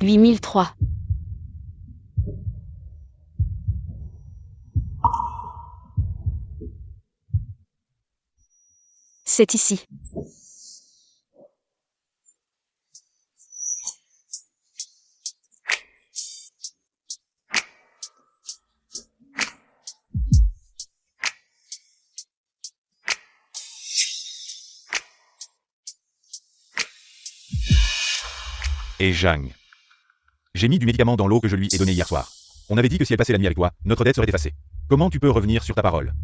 8003. C'est ici. Et Zhang. J'ai mis du médicament dans l'eau que je lui ai donnée hier soir. On avait dit que si elle passait la nuit avec toi, notre dette serait effacée. Comment tu peux revenir sur ta parole?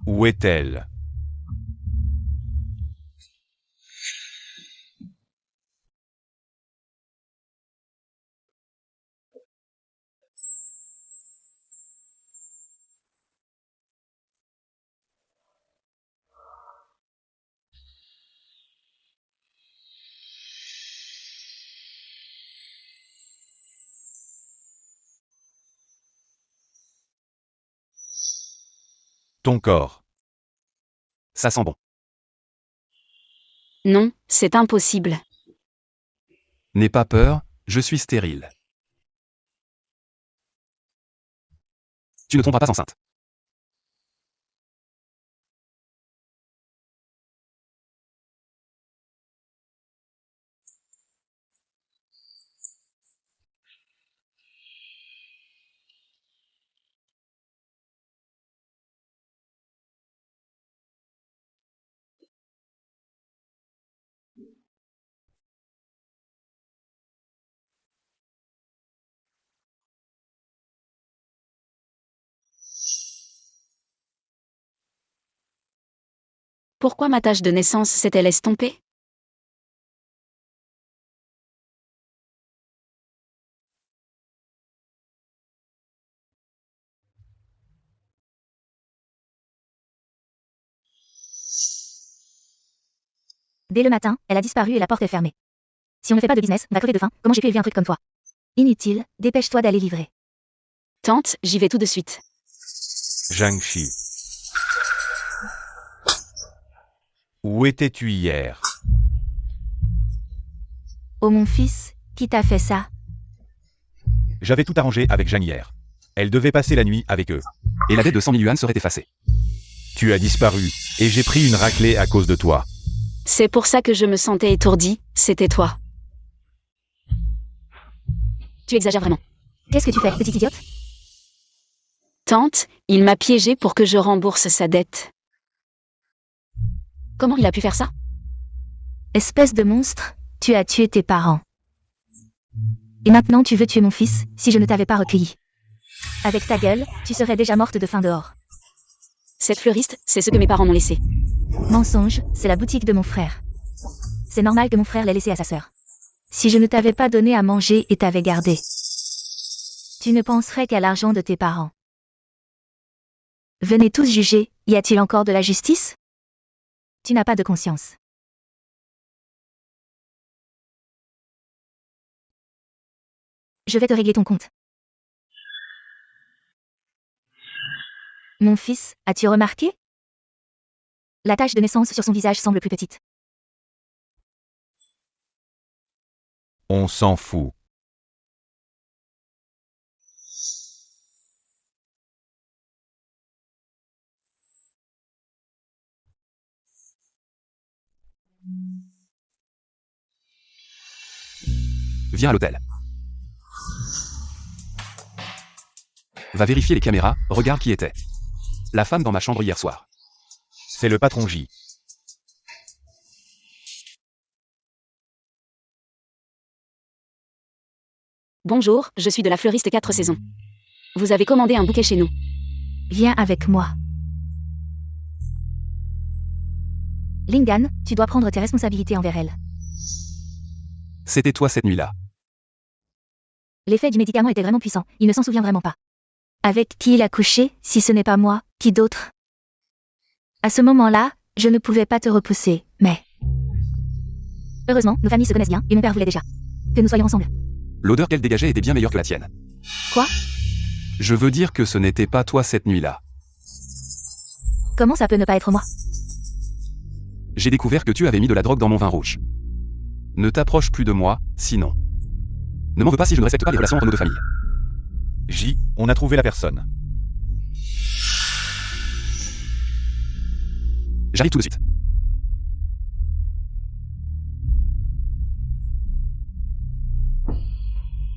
Où est-elle? Ton corps. Ça sent bon. Non, c'est impossible. N'aie pas peur, je suis stérile. Tu ne tomberas pas enceinte. Pourquoi ma tâche de naissance s'est-elle estompée? Dès le matin, elle a disparu et la porte est fermée. Si on ne fait pas de business, on va crever de faim. Comment j'ai pu élever un truc comme toi? Inutile, dépêche-toi d'aller livrer. Tante, j'y vais tout de suite. Zhang Shi. Où étais-tu hier? Oh mon fils, qui t'a fait ça? J'avais tout arrangé avec Zhang hier. Elle devait passer la nuit avec eux. Et la dette de 100 000 yuan serait effacée. Tu as disparu, et j'ai pris une raclée à cause de toi. C'est pour ça que je me sentais étourdie, c'était toi. Tu exagères vraiment. Qu'est-ce que tu fais, petite idiote? Tante, il m'a piégée pour que je rembourse sa dette. Comment il a pu faire ça? Espèce de monstre, tu as tué tes parents. Et maintenant tu veux tuer mon fils, si je ne t'avais pas recueilli. Avec ta gueule, tu serais déjà morte de faim dehors. Cette fleuriste, c'est ce que mes parents m'ont laissé. Mensonge, c'est la boutique de mon frère. C'est normal que mon frère l'ait laissé à sa sœur. Si je ne t'avais pas donné à manger et t'avais gardé, tu ne penserais qu'à l'argent de tes parents. Venez tous juger, y a-t-il encore de la justice? Tu n'as pas de conscience. Je vais te régler ton compte. Mon fils, as-tu remarqué? La tache de naissance sur son visage semble plus petite. On s'en fout. Viens à l'hôtel. Va vérifier les caméras, regarde qui était. La femme dans ma chambre hier soir. C'est le patron J. Bonjour, je suis de la fleuriste 4 saisons. Vous avez commandé un bouquet chez nous. Viens avec moi. Lingan, tu dois prendre tes responsabilités envers elle. C'était toi cette nuit-là. L'effet du médicament était vraiment puissant, il ne s'en souvient vraiment pas. Avec qui il a couché, si ce n'est pas moi, qui d'autre? À ce moment-là, je ne pouvais pas te repousser, mais... Heureusement, nos familles se connaissent bien, et mon père voulait déjà que nous soyons ensemble. L'odeur qu'elle dégageait était bien meilleure que la tienne. Quoi? Je veux dire que ce n'était pas toi cette nuit-là. Comment ça peut ne pas être moi? J'ai découvert que tu avais mis de la drogue dans mon vin rouge. Ne t'approche plus de moi, sinon. Ne m'en veux pas si je ne respecte pas les relations entre nos deux familles. J, on a trouvé la personne. J'arrive tout de suite.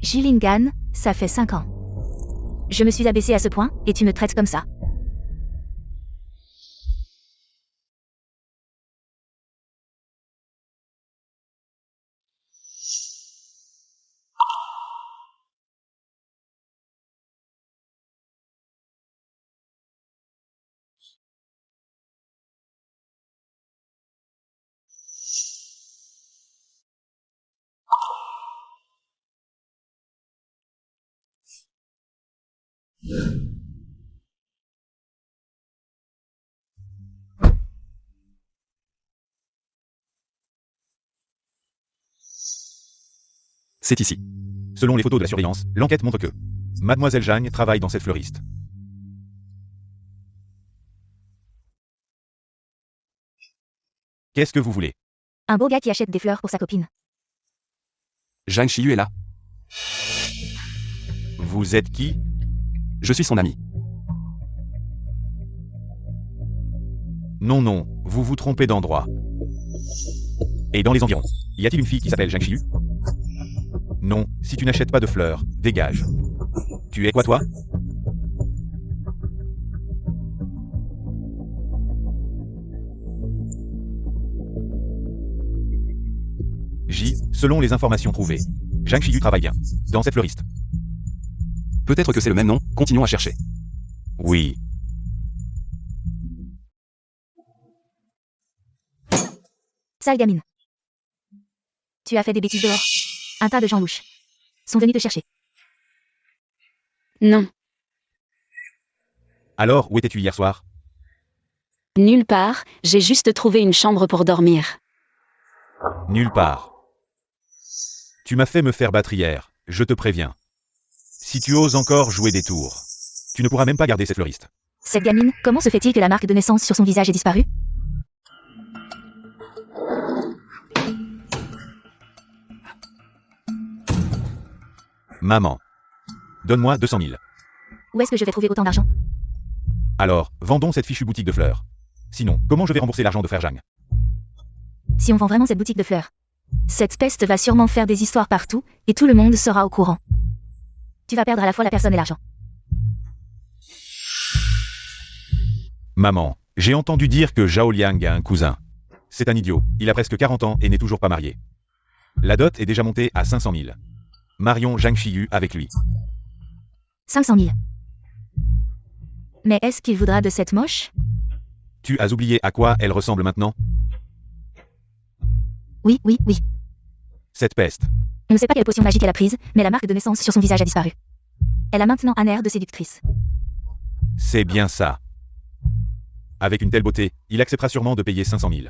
Gillingham, ça fait 5 ans. Je me suis abaissée à ce point, et tu me traites comme ça. C'est ici. Selon les photos de la surveillance, l'enquête montre que Mademoiselle Zhang travaille dans cette fleuriste. Qu'est-ce que vous voulez? Un beau gars qui achète des fleurs pour sa copine. Zhang Xiyu est là. Vous êtes qui? Je suis son ami. Non, non, vous vous trompez d'endroit. Et dans les environs, y a-t-il une fille qui s'appelle Zhang Xiyu? Non, si tu n'achètes pas de fleurs, dégage. Tu es quoi toi? J, selon les informations trouvées, Zhang Xiyu travaille bien, dans cette fleuriste. Peut-être que c'est le même nom, continuons à chercher. Oui. Sale gamine. Tu as fait des bêtises dehors. Un tas de gens louches sont venus te chercher. Non, Alors, où étais-tu hier soir? nulle part, j'ai juste trouvé une chambre pour dormir. Nulle part. Tu m'as fait me faire battre hier, je te préviens. Si tu oses encore jouer des tours, tu ne pourras même pas garder cette fleuriste. Cette gamine, comment se fait-il que la marque de naissance sur son visage ait disparu? Maman. Donne-moi 200 000. Où est-ce que je vais trouver autant d'argent? Alors, vendons cette fichue boutique de fleurs. Sinon, comment je vais rembourser l'argent de frère Zhang? Si on vend vraiment cette boutique de fleurs, cette peste va sûrement faire des histoires partout, et tout le monde sera au courant. Tu vas perdre à la fois la personne et l'argent. Maman, j'ai entendu dire que Zhao Liang a un cousin. C'est un idiot, il a presque 40 ans et n'est toujours pas marié. La dot est déjà montée à 500 000. Marions Zhang Xiyu avec lui. 500 000. Mais est-ce qu'il voudra de cette moche? Tu as oublié à quoi elle ressemble maintenant? Oui, oui, oui. Cette peste. On ne sait pas quelle potion magique elle a prise, mais la marque de naissance sur son visage a disparu. Elle a maintenant un air de séductrice. C'est bien ça. Avec une telle beauté, il acceptera sûrement de payer 500 000.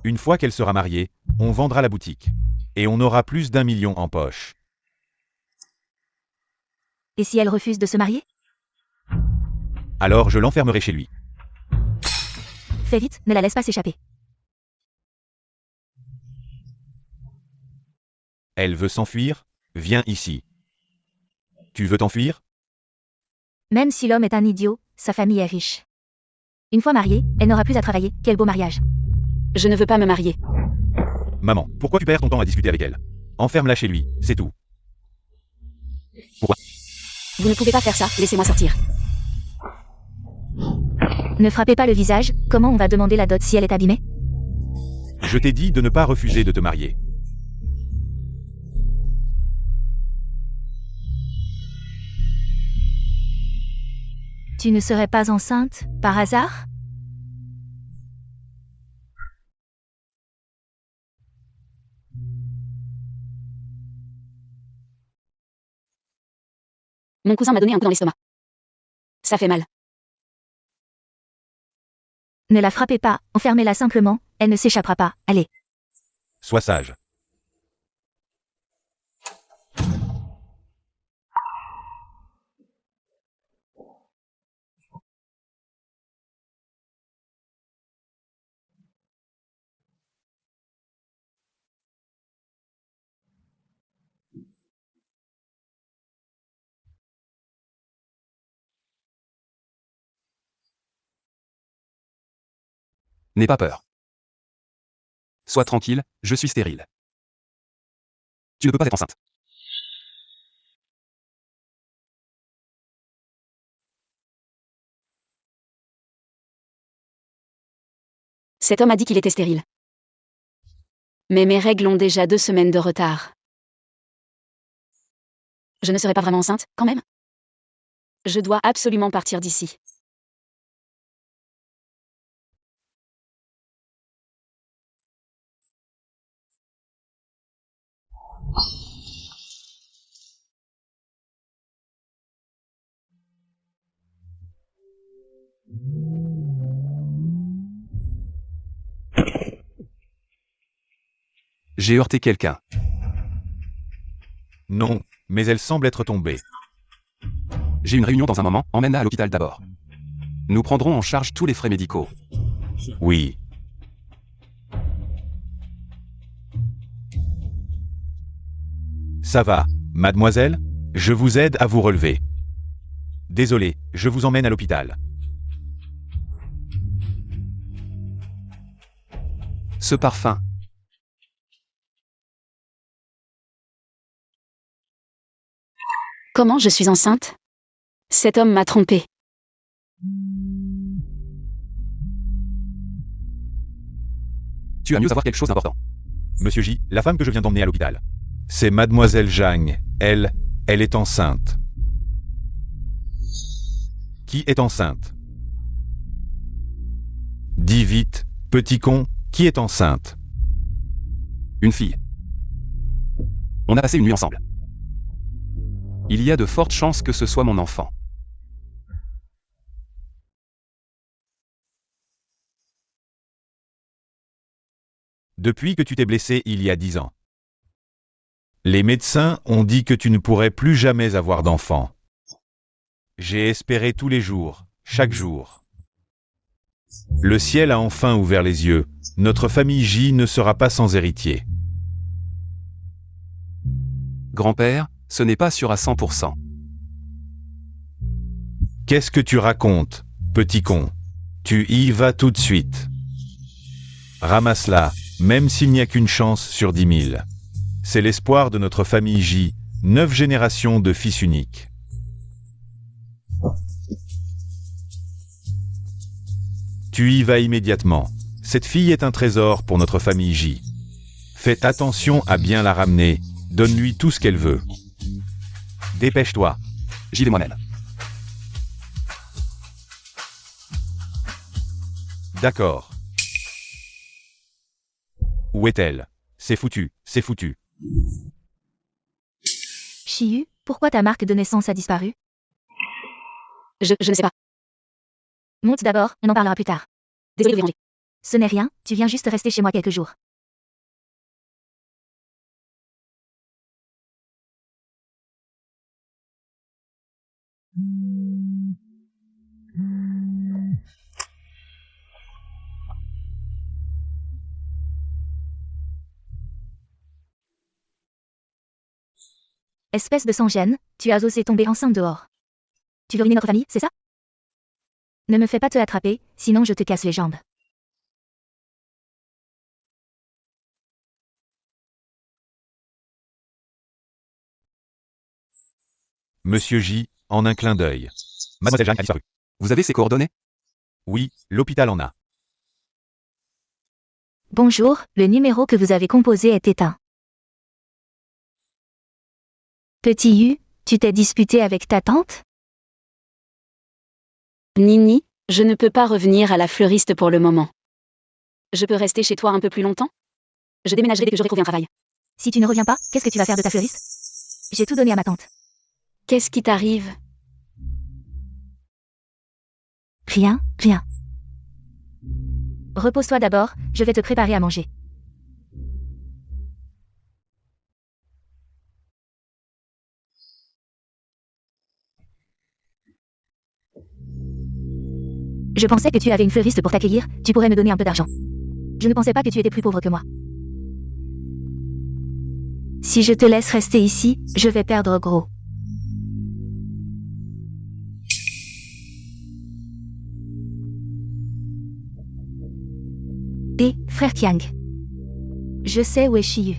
Une fois qu'elle sera mariée, on vendra la boutique. Et on aura plus d'1 million en poche. Et si elle refuse de se marier? Alors je l'enfermerai chez lui. Fais vite, ne la laisse pas s'échapper. Elle veut s'enfuir? Viens ici. Tu veux t'enfuir? Même si l'homme est un idiot, sa famille est riche. Une fois mariée, elle n'aura plus à travailler. Quel beau mariage. Je ne veux pas me marier. Maman, pourquoi tu perds ton temps à discuter avec elle? Enferme-la chez lui, c'est tout. Vous ne pouvez pas faire ça, laissez-moi sortir. Ne frappez pas le visage, comment on va demander la dot si elle est abîmée? Je t'ai dit de ne pas refuser de te marier. Tu ne serais pas enceinte, par hasard? Mon cousin m'a donné un coup dans l'estomac. Ça fait mal. Ne la frappez pas, enfermez-la simplement, elle ne s'échappera pas, allez. Sois sage. N'aie pas peur. Sois tranquille, je suis stérile. Tu ne peux pas être enceinte. Cet homme a dit qu'il était stérile. Mais mes règles ont déjà 2 semaines de retard. Je ne serai pas vraiment enceinte, quand même? Je dois absolument partir d'ici. J'ai heurté quelqu'un. Non, mais elle semble être tombée. J'ai une réunion dans un moment, emmène-la à l'hôpital d'abord. Nous prendrons en charge tous les frais médicaux. Oui. Ça va, mademoiselle? Je vous aide à vous relever. Désolé, je vous emmène à l'hôpital. Ce parfum. Comment je suis enceinte? Cet homme m'a trompée. Tu as mieux avoir quelque chose d'important. Monsieur J, la femme que je viens d'emmener à l'hôpital. C'est mademoiselle Zhang. Elle est enceinte. Qui est enceinte? Dis vite, petit con, qui est enceinte? Une fille. On a passé une nuit ensemble. Il y a de fortes chances que ce soit mon enfant. Depuis que tu t'es blessé il y a 10 ans. Les médecins ont dit que tu ne pourrais plus jamais avoir d'enfant. J'ai espéré tous les jours, chaque jour. Le ciel a enfin ouvert les yeux. Notre famille J ne sera pas sans héritier. Grand-père, ce n'est pas sûr à 100%. Qu'est-ce que tu racontes, petit con? Tu y vas tout de suite. Ramasse-la, même s'il n'y a qu'une chance sur 10 000. C'est l'espoir de notre famille J, 9 générations de fils uniques. Tu y vas immédiatement. Cette fille est un trésor pour notre famille J. Fais attention à bien la ramener. Donne-lui tout ce qu'elle veut. Dépêche-toi. J'y vais moi-même. D'accord. Où est-elle? C'est foutu, c'est foutu. Chiyu, pourquoi ta marque de naissance a disparu? Je ne sais pas. Monte d'abord, on en parlera plus tard. Désolé de vous déranger. Ce n'est rien, tu viens juste rester chez moi quelques jours. Espèce de sans-gêne, tu as osé tomber enceinte dehors. Tu veux ruiner notre famille, c'est ça? Ne me fais pas te attraper, sinon je te casse les jambes. Monsieur J, en un clin d'œil. Mademoiselle Jeanne a disparu. Vous avez ses coordonnées? Oui, l'hôpital en a. Bonjour, le numéro que vous avez composé est éteint. Petit Yu, tu t'es disputé avec ta tante? Nini, je ne peux pas revenir à la fleuriste pour le moment. Je peux rester chez toi un peu plus longtemps? Je déménagerai dès que j'aurai trouvé un travail. Si tu ne reviens pas, qu'est-ce que tu vas faire de ta fleuriste? J'ai tout donné à ma tante. Qu'est-ce qui t'arrive? Rien, rien. Repose-toi d'abord, je vais te préparer à manger. Je pensais que tu avais une fleuriste pour t'accueillir, tu pourrais me donner un peu d'argent. Je ne pensais pas que tu étais plus pauvre que moi. Si je te laisse rester ici, je vais perdre gros. Et, frère Kiang. Je sais où est Shiyu.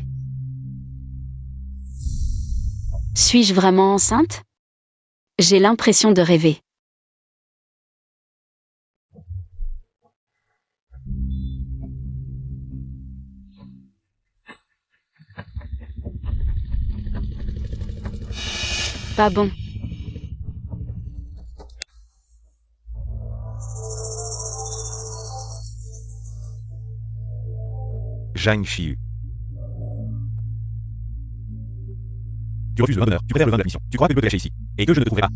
Suis-je vraiment enceinte? J'ai l'impression de rêver. Pas bon. Zhang Shiyu. Tu refuses le vin d'honneur, tu préfères le vin de la mission. Tu crois que je peux te lâcher ici, et que je ne te trouverai pas.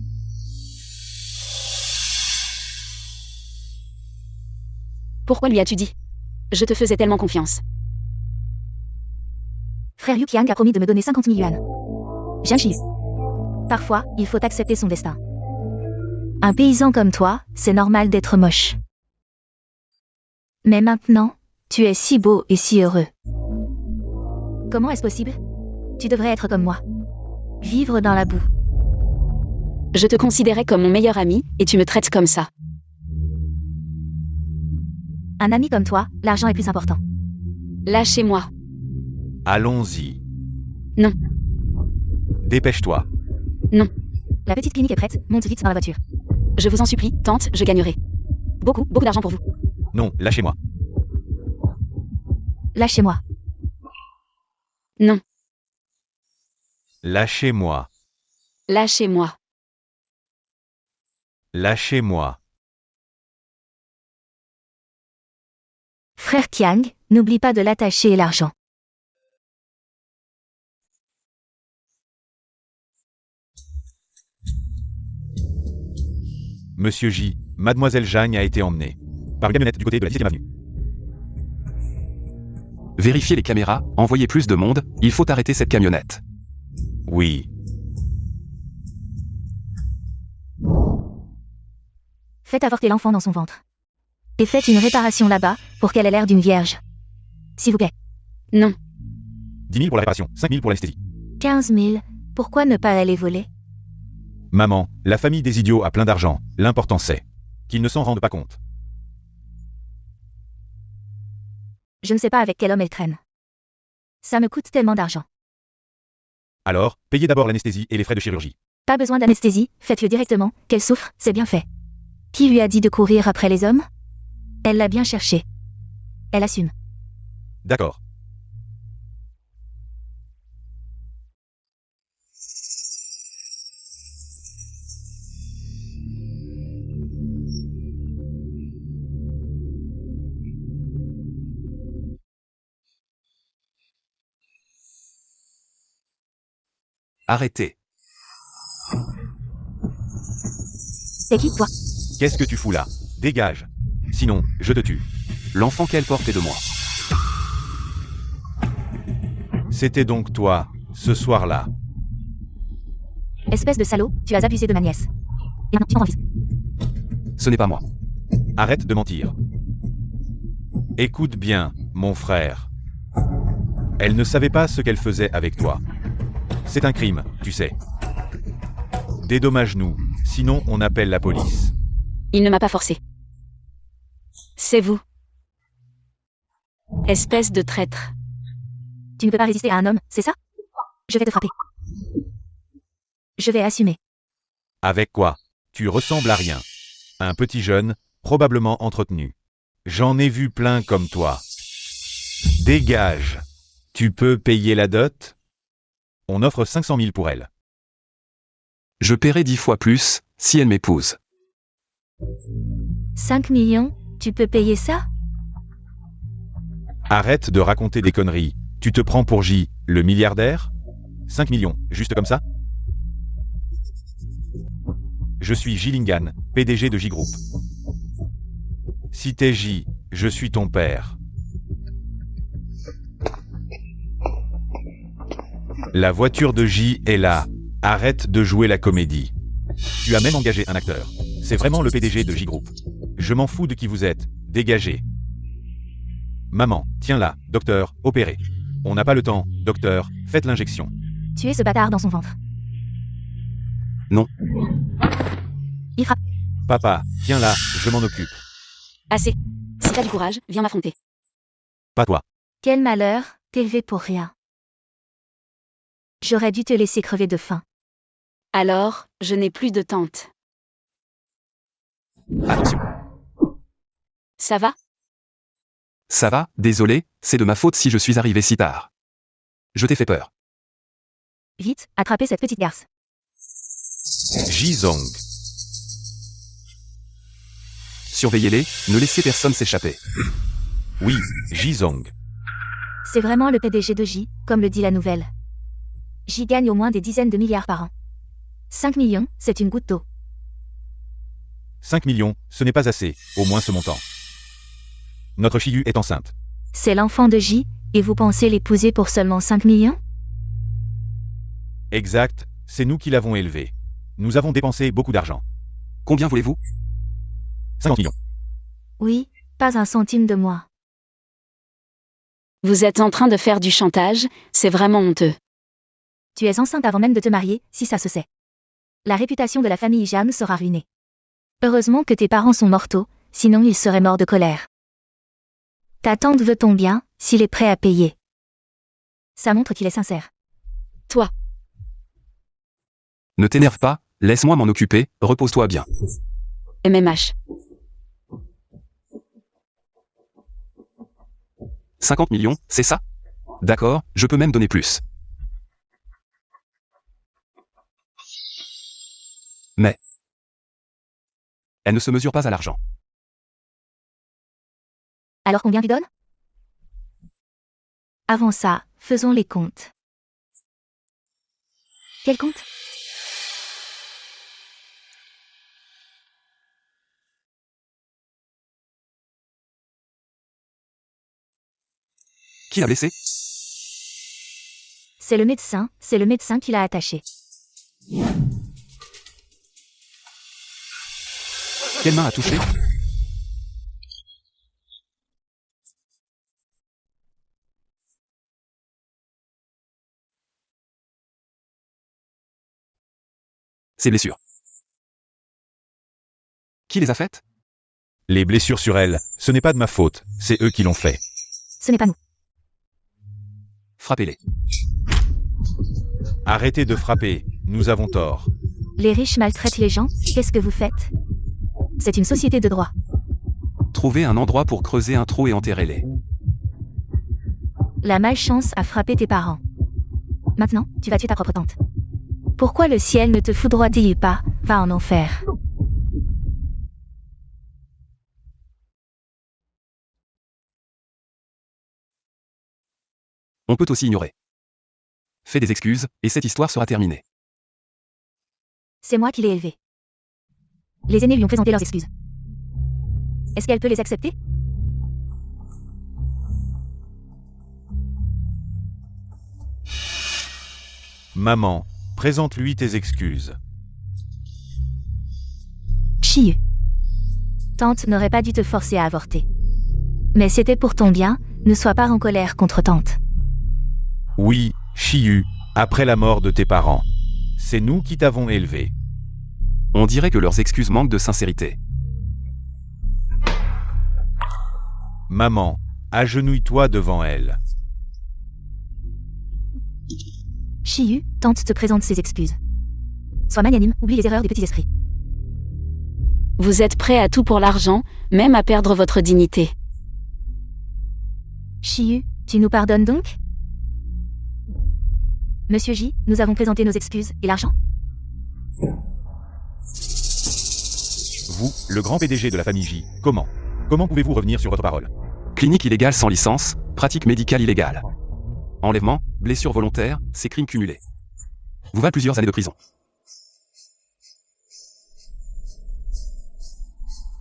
Pourquoi lui as-tu dit? Je te faisais tellement confiance. Frère Yu Qiang a promis de me donner 50 000 yuan. Zhang Shiyu. Parfois, il faut accepter son destin. Un paysan comme toi, c'est normal d'être moche. Mais maintenant, tu es si beau et si heureux. Comment est-ce possible? Tu devrais être comme moi. Vivre dans la boue. Je te considérais comme mon meilleur ami, et tu me traites comme ça. Un ami comme toi, l'argent est plus important. Lâchez-moi. Allons-y. Non. Dépêche-toi. La petite clinique est prête, monte vite dans la voiture. Je vous en supplie, tante, je gagnerai. Beaucoup d'argent pour vous. Non, lâchez-moi. Lâchez-moi. Non, Lâchez-moi. lâchez-moi. Lâchez-moi. Frère Kiang, n'oublie pas de l'attacher et l'argent. Monsieur J, Mademoiselle Zhang a été emmenée. Par une camionnette du côté de la 17e avenue. Vérifiez les caméras, envoyez plus de monde, il faut arrêter cette camionnette. Oui. Faites avorter l'enfant dans son ventre. Et faites une réparation là-bas, pour qu'elle ait l'air d'une vierge. S'il vous plaît. Non, 10 000 pour la réparation, 5 000 pour l'anesthésie. 15 000, pourquoi ne pas aller voler? Maman, la famille des idiots a plein d'argent. L'important c'est qu'ils ne s'en rendent pas compte. Je ne sais pas avec quel homme elle traîne. Ça me coûte tellement d'argent. Alors, payez d'abord l'anesthésie et les frais de chirurgie. Pas besoin d'anesthésie, faites-le directement, qu'elle souffre, c'est bien fait. Qui lui a dit de courir après les hommes? Elle l'a bien cherché. Elle assume. D'accord. Arrêtez. C'est qui, toi? Qu'est-ce que tu fous là? Dégage. Sinon, je te tue. L'enfant qu'elle porte est de moi. C'était donc toi, ce soir-là. Espèce de salaud, tu as abusé de ma nièce. Et maintenant, tu rends fils. Ce n'est pas moi. Arrête de mentir. Écoute bien, mon frère. Elle ne savait pas ce qu'elle faisait avec toi. C'est un crime, tu sais. Dédommage-nous, sinon on appelle la police. il ne m'a pas forcé. C'est vous. Espèce de traître. Tu ne peux pas résister à un homme, c'est ça? Je vais te frapper. Je vais assumer. Avec quoi? Tu ressembles à rien. Un petit jeune, probablement entretenu. J'en ai vu plein comme toi. Dégage. Tu peux payer la dot? On offre 500 000 pour elle. Je paierai 10 fois plus, si elle m'épouse. 5 millions, tu peux payer ça? Arrête de raconter des conneries. Tu te prends pour J, le milliardaire? 5 millions, juste comme ça? Je suis J Lingan, PDG de J Group. Si t'es J, je suis ton père. La voiture de J est là. Arrête de jouer la comédie. Tu as même engagé un acteur. C'est vraiment le PDG de J Group. Je m'en fous de qui vous êtes. Dégagez. Maman, tiens là, docteur, opérez. On n'a pas le temps, docteur, faites l'injection. Tuer ce bâtard dans son ventre. Non. Il frappe. Papa, tiens là, je m'en occupe. Assez. Si t'as du courage, viens m'affronter. Pas toi. Quel malheur, t'élever pour rien. J'aurais dû te laisser crever de faim. Alors, je n'ai plus de tante. Attention. Ça va? Ça va, désolé, c'est de ma faute si je suis arrivé si tard. Je t'ai fait peur. Vite, attrapez cette petite garce. Jizong. Surveillez-les, ne laissez personne s'échapper. Oui, Jizong. C'est vraiment le PDG de J, comme le dit la nouvelle. J gagne au moins des dizaines de milliards par an. 5 millions, c'est une goutte d'eau. 5 millions, ce n'est pas assez, au moins ce montant. Notre Chiyu est enceinte. C'est l'enfant de J, et vous pensez l'épouser pour seulement 5 millions? Exact, c'est nous qui l'avons élevée. Nous avons dépensé beaucoup d'argent. Combien voulez-vous? 50 millions. Oui, pas un centime de moi. Vous êtes en train de faire du chantage, c'est vraiment honteux. Tu es enceinte avant même de te marier, si ça se sait. La réputation de la famille Jam sera ruinée. Heureusement que tes parents sont mortaux, sinon ils seraient morts de colère. Ta tante veut ton bien, s'il est prêt à payer. Ça montre qu'il est sincère. Toi, Ne t'énerve pas, laisse-moi m'en occuper, repose-toi bien. MMH. 50 millions, c'est ça? D'accord, je peux même donner plus. Mais elle ne se mesure pas à l'argent. Alors combien tu donnes? Avant ça, faisons les comptes. Quel compte? Qui l'a blessé? C'est le médecin qui l'a attaché. Quelle main a touché? Ces blessures. Qui les a faites? Les blessures sur elle, ce n'est pas de ma faute, c'est eux qui l'ont fait. Ce n'est pas nous. Frappez-les. Arrêtez de frapper, nous avons tort. Les riches maltraitent les gens, qu'est-ce que vous faites? C'est une société de droit. Trouvez un endroit pour creuser un trou et enterrez-les. La malchance a frappé tes parents. Maintenant, tu vas tuer ta propre tante. Pourquoi le ciel ne te foudroie-t-il pas? Va en enfer. On peut aussi ignorer. Fais des excuses, et cette histoire sera terminée. C'est moi qui l'ai élevée. Les aînés lui ont présenté leurs excuses. Est-ce qu'elle peut les accepter? Maman, présente-lui tes excuses. Chiyu. Tante n'aurait pas dû te forcer à avorter. Mais c'était pour ton bien, ne sois pas en colère contre tante. Oui, Chiyu, après la mort de tes parents. C'est nous qui t'avons élevé. On dirait que leurs excuses manquent de sincérité. Maman, agenouille-toi devant elle. Chiyu, tante te présente ses excuses. Sois magnanime, oublie les erreurs des petits esprits. Vous êtes prêt à tout pour l'argent, même à perdre votre dignité. Chiyu, tu nous pardonnes donc? Monsieur J, nous avons présenté nos excuses, et l'argent? Vous, le grand PDG de la famille J, comment pouvez-vous revenir sur votre parole? Clinique illégale sans licence, pratique médicale illégale. Enlèvement, blessure volontaire, c'est crimes cumulés. Vous valez plusieurs années de prison.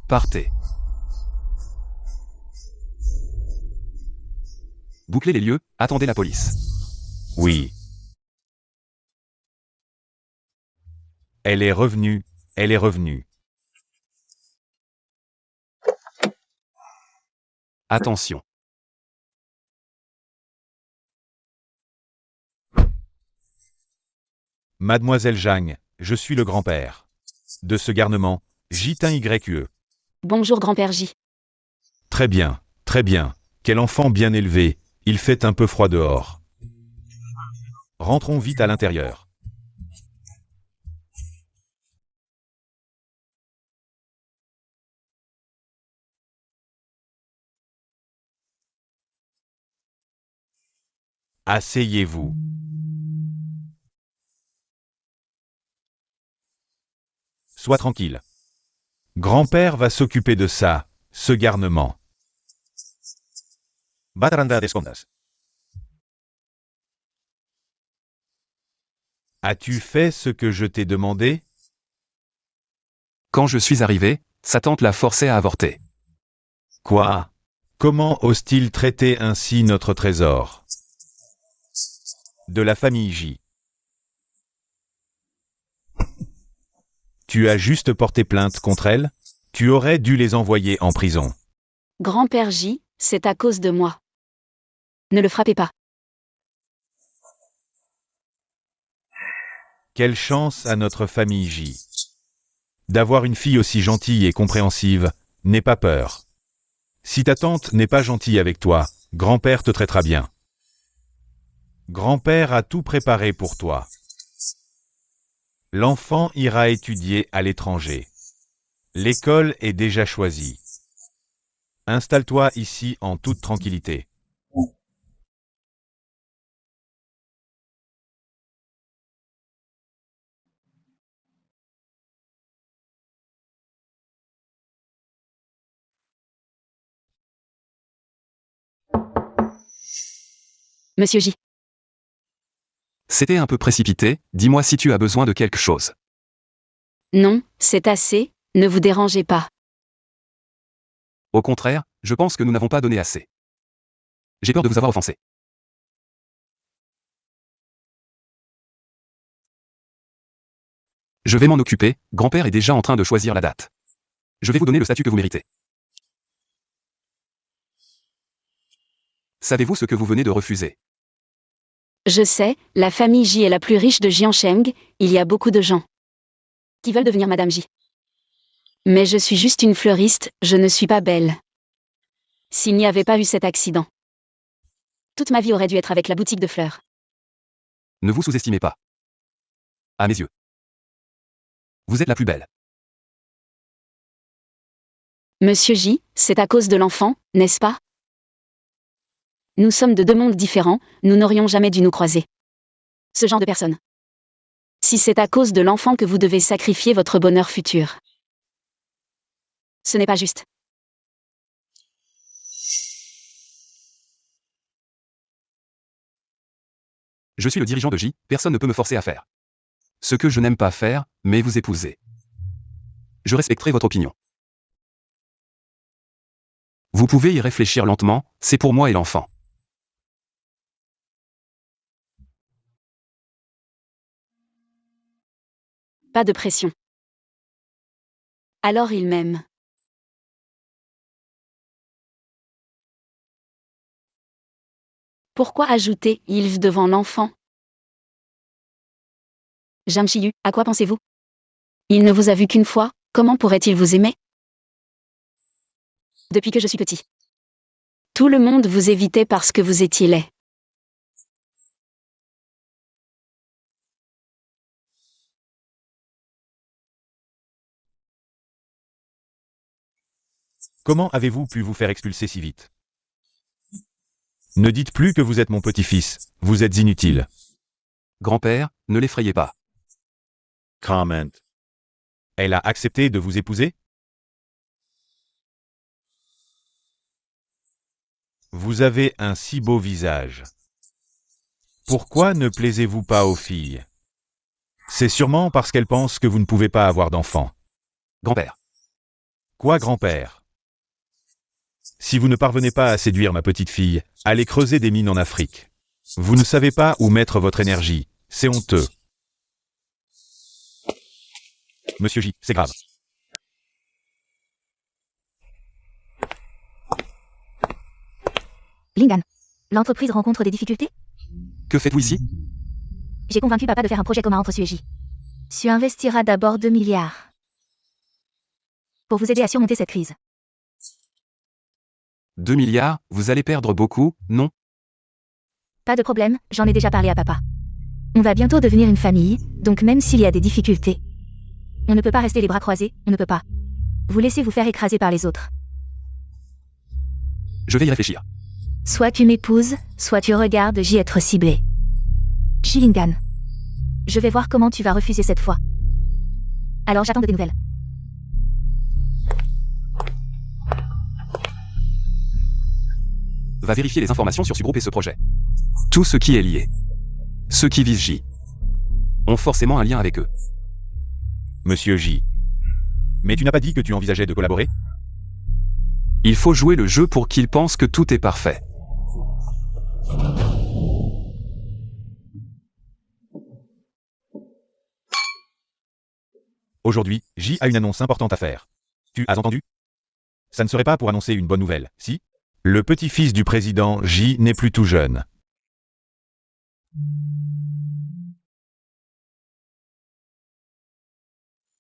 Partez. Bouclez les lieux, attendez la police. Oui. Elle est revenue, elle est revenue. Attention. Mademoiselle Jang, je suis le grand-père. De ce garnement, J-YE. Bonjour grand-père J. Très bien, très bien. Quel enfant bien élevé, il fait un peu froid dehors. Rentrons vite à l'intérieur. Asseyez-vous. Sois tranquille. Grand-père va s'occuper de ça, ce garnement. Bataranda descondas. As-tu fait ce que je t'ai demandé? Quand je suis arrivé, sa tante l'a forcé à avorter. Quoi? Comment ose-t-il traiter ainsi notre trésor? De la famille J. Tu as juste porté plainte contre elle? Tu aurais dû les envoyer en prison. Grand-père J, c'est à cause de moi. Ne le frappez pas. Quelle chance à notre famille J. D'avoir une fille aussi gentille et compréhensive, n'aie pas peur. Si ta tante n'est pas gentille avec toi, grand-père te traitera bien. Grand-père a tout préparé pour toi. L'enfant ira étudier à l'étranger. L'école est déjà choisie. Installe-toi ici en toute tranquillité. Monsieur J. C'était un peu précipité, dis-moi si tu as besoin de quelque chose. Non, c'est assez, ne vous dérangez pas. Au contraire, je pense que nous n'avons pas donné assez. J'ai peur de vous avoir offensé. Je vais m'en occuper, grand-père est déjà en train de choisir la date. Je vais vous donner le statut que vous méritez. Savez-vous ce que vous venez de refuser? Je sais, la famille J est la plus riche de Jiancheng, il y a beaucoup de gens qui veulent devenir Madame J. Mais je suis juste une fleuriste, je ne suis pas belle. S'il n'y avait pas eu cet accident, toute ma vie aurait dû être avec la boutique de fleurs. Ne vous sous-estimez pas. À mes yeux. Vous êtes la plus belle. Monsieur J, c'est à cause de l'enfant, n'est-ce pas? Nous sommes de deux mondes différents, nous n'aurions jamais dû nous croiser. Ce genre de personne. Si c'est à cause de l'enfant que vous devez sacrifier votre bonheur futur. Ce n'est pas juste. Je suis le dirigeant de J, personne ne peut me forcer à faire ce que je n'aime pas faire, mais vous épouser. Je respecterai votre opinion. Vous pouvez y réfléchir lentement, c'est pour moi et l'enfant. Pas de pression. Alors il m'aime. Pourquoi ajouter « Yves » devant l'enfant? Jamchiyu, à quoi pensez-vous? Il ne vous a vu qu'une fois, comment pourrait-il vous aimer? Depuis que je suis petit. Tout le monde vous évitait parce que vous étiez laid. Comment avez-vous pu vous faire expulser si vite? Ne dites plus que vous êtes mon petit-fils, vous êtes inutile. Grand-père, ne l'effrayez pas. Comment? Elle a accepté de vous épouser? Vous avez un si beau visage. Pourquoi ne plaisez-vous pas aux filles? C'est sûrement parce qu'elles pensent que vous ne pouvez pas avoir d'enfants. Grand-père. Quoi, grand-père? Si vous ne parvenez pas à séduire ma petite fille, allez creuser des mines en Afrique. Vous ne savez pas où mettre votre énergie. C'est honteux. Monsieur J, c'est grave. Lingan. L'entreprise rencontre des difficultés? Que faites-vous ici? J'ai convaincu papa de faire un projet commun entre Su et J. Su investira d'abord 2 milliards. Pour vous aider à surmonter cette crise. 2 milliards, vous allez perdre beaucoup, non? Pas de problème, j'en ai déjà parlé à papa. On va bientôt devenir une famille, donc même s'il y a des difficultés, on ne peut pas rester les bras croisés, on ne peut pas vous laisser vous faire écraser par les autres. Je vais y réfléchir. Soit tu m'épouses, soit tu regardes J être ciblé. Lingan. Je vais voir comment tu vas refuser cette fois. Alors j'attends de tes nouvelles. Va vérifier les informations sur ce groupe et ce projet. Tout ce qui est lié. Ceux qui visent J ont forcément un lien avec eux. Monsieur J. Mais tu n'as pas dit que tu envisageais de collaborer? Il faut jouer le jeu pour qu'ils pensent que tout est parfait. Aujourd'hui, J a une annonce importante à faire. Tu as entendu? Ça ne serait pas pour annoncer une bonne nouvelle, si? Le petit-fils du président J n'est plus tout jeune.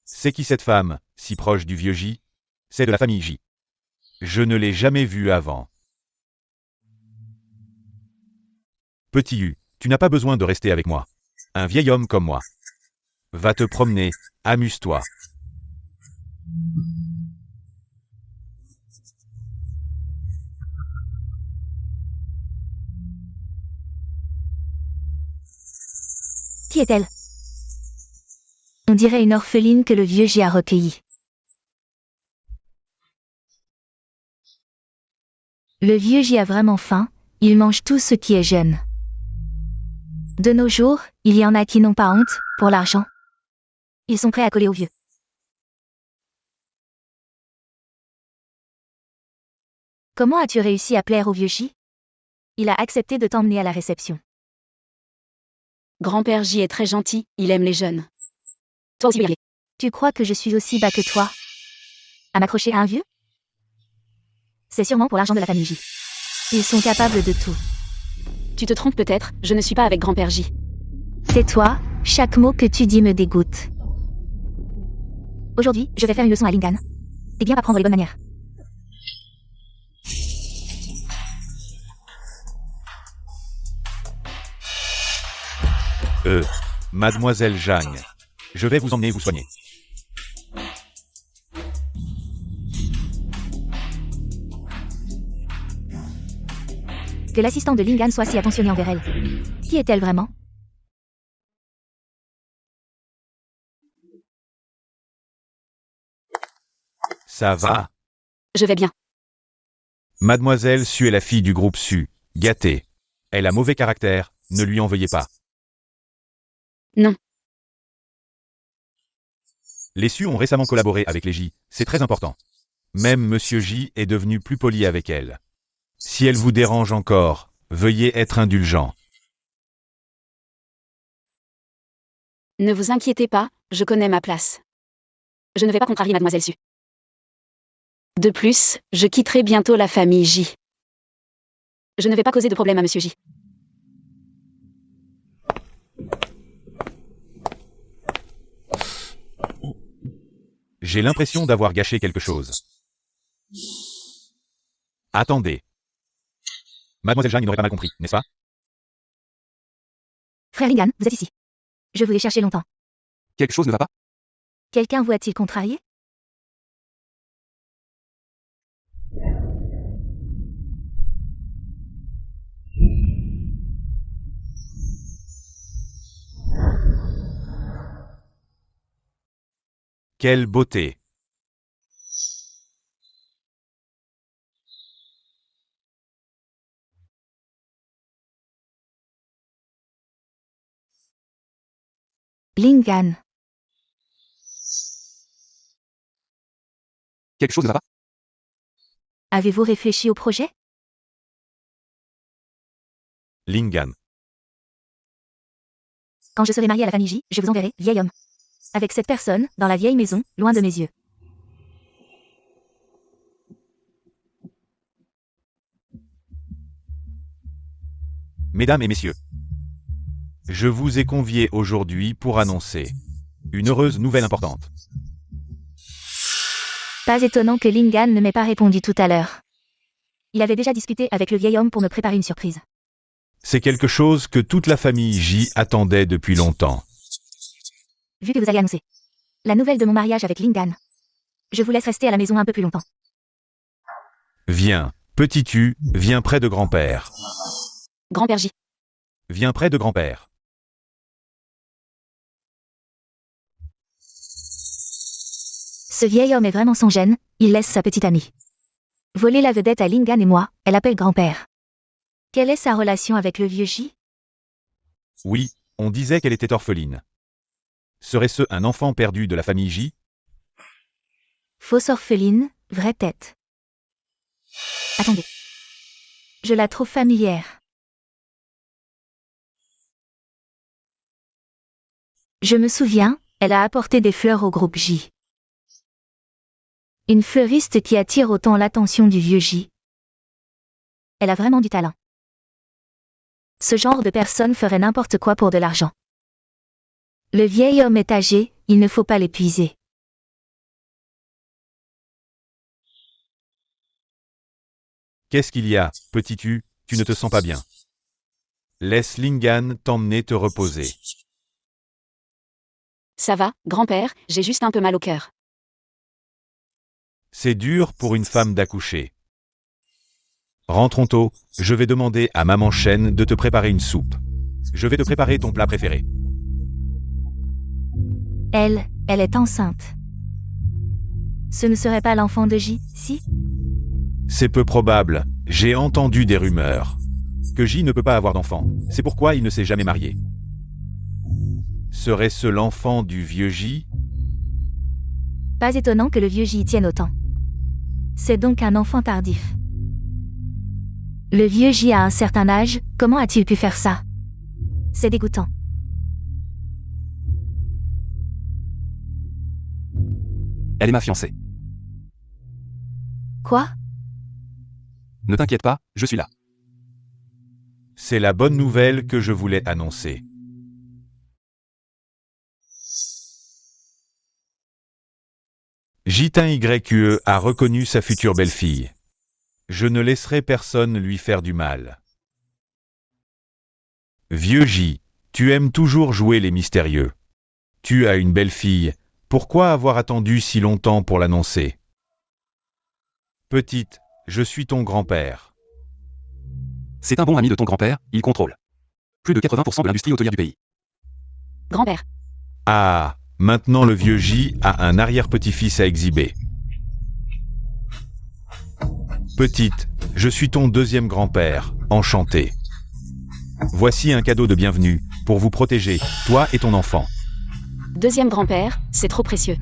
C'est qui cette femme, si proche du vieux J? C'est de la famille J. Je ne l'ai jamais vue avant. Petit U, tu n'as pas besoin de rester avec moi. Un vieil homme comme moi. Va te promener, amuse-toi. Qui est-elle? On dirait une orpheline que le vieux J a recueillie. Le vieux J a vraiment faim, il mange tout ce qui est jeune. De nos jours, il y en a qui n'ont pas honte, pour l'argent. Ils sont prêts à coller au vieux. Comment as-tu réussi à plaire au vieux J? Il a accepté de t'emmener à la réception. Grand-père J est très gentil, il aime les jeunes. Toi aussi, regardez. Tu crois que je suis aussi bas que toi? À m'accrocher à un vieux? C'est sûrement pour l'argent de la famille J. Ils sont capables de tout. Tu te trompes peut-être, je ne suis pas avec grand-père J. Tais-toi, chaque mot que tu dis me dégoûte. Aujourd'hui, je vais faire une leçon à Lingan. Et bien apprendre les bonnes manières. Mademoiselle Jagne. Je vais vous emmener vous soigner. Que l'assistant de Lingan soit si attentionné envers elle. Qui est-elle vraiment? Ça va. Je vais bien. Mademoiselle Su est la fille du groupe Su. Gâtée. Elle a mauvais caractère, ne lui en veuillez pas. Non. Les Su ont récemment collaboré avec les J, c'est très important. Même Monsieur J est devenu plus poli avec elle. Si elle vous dérange encore, veuillez être indulgent. Ne vous inquiétez pas, je connais ma place. Je ne vais pas contrarier Mademoiselle Su. De plus, je quitterai bientôt la famille J. Je ne vais pas causer de problème à Monsieur J. J'ai l'impression d'avoir gâché quelque chose. Attendez. Mademoiselle Jagne n'aurait pas mal compris, n'est-ce pas? Frère Lingan, vous êtes ici. Je vous ai cherché longtemps. Quelque chose ne va pas? Quelqu'un vous a-t-il contrarié? Quelle beauté! Lingan. Quelque chose ne va pas? Avez-vous réfléchi au projet? Lingan. Quand je serai marié à la famille J, je vous enverrai, vieil homme. Avec cette personne, dans la vieille maison, loin de mes yeux. Mesdames et messieurs, je vous ai conviés aujourd'hui pour annoncer une heureuse nouvelle importante. Pas étonnant que Lingan ne m'ait pas répondu tout à l'heure. Il avait déjà discuté avec le vieil homme pour me préparer une surprise. C'est quelque chose que toute la famille J attendait depuis longtemps. Vu que vous allez annoncer la nouvelle de mon mariage avec Lingan, je vous laisse rester à la maison un peu plus longtemps. Viens, petit tu, viens près de grand-père. Grand-père J. Viens près de grand-père. Ce vieil homme est vraiment sans gêne, il laisse sa petite amie voler la vedette à Lingan et moi, elle appelle grand-père. Quelle est sa relation avec le vieux J? Oui, on disait qu'elle était orpheline. Serait-ce un enfant perdu de la famille J? Fausse orpheline, vraie tête. Attendez. Je la trouve familière. Je me souviens, elle a apporté des fleurs au groupe J. Une fleuriste qui attire autant l'attention du vieux J. Elle a vraiment du talent. Ce genre de personne ferait n'importe quoi pour de l'argent. Le vieil homme est âgé, il ne faut pas l'épuiser. Qu'est-ce qu'il y a, petit tu ne te sens pas bien. Laisse Lingan t'emmener te reposer. Ça va, grand-père, j'ai juste un peu mal au cœur. C'est dur pour une femme d'accoucher. Rentrons tôt, je vais demander à maman Chêne de te préparer une soupe. Je vais te préparer ton plat préféré. Elle est enceinte. Ce ne serait pas l'enfant de J, si? C'est peu probable, j'ai entendu des rumeurs. Que J ne peut pas avoir d'enfant, c'est pourquoi il ne s'est jamais marié. Serait-ce l'enfant du vieux J? Pas étonnant que le vieux J y tienne autant. C'est donc un enfant tardif. Le vieux J a un certain âge, comment a-t-il pu faire ça? C'est dégoûtant. Elle est ma fiancée. Quoi? Ne t'inquiète pas, je suis là. C'est la bonne nouvelle que je voulais annoncer. J1YQE a reconnu sa future belle-fille. Je ne laisserai personne lui faire du mal. Vieux J, tu aimes toujours jouer les mystérieux. Tu as une belle-fille, pourquoi avoir attendu si longtemps pour l'annoncer? Petite, je suis ton grand-père. C'est un bon ami de ton grand-père, il contrôle plus de 80% de l'industrie hôtelière du pays. Grand-père. Ah, maintenant le vieux J a un arrière-petit-fils à exhiber. Petite, je suis ton deuxième grand-père, enchanté. Voici un cadeau de bienvenue, pour vous protéger, toi et ton enfant. Deuxième grand-père, c'est trop précieux.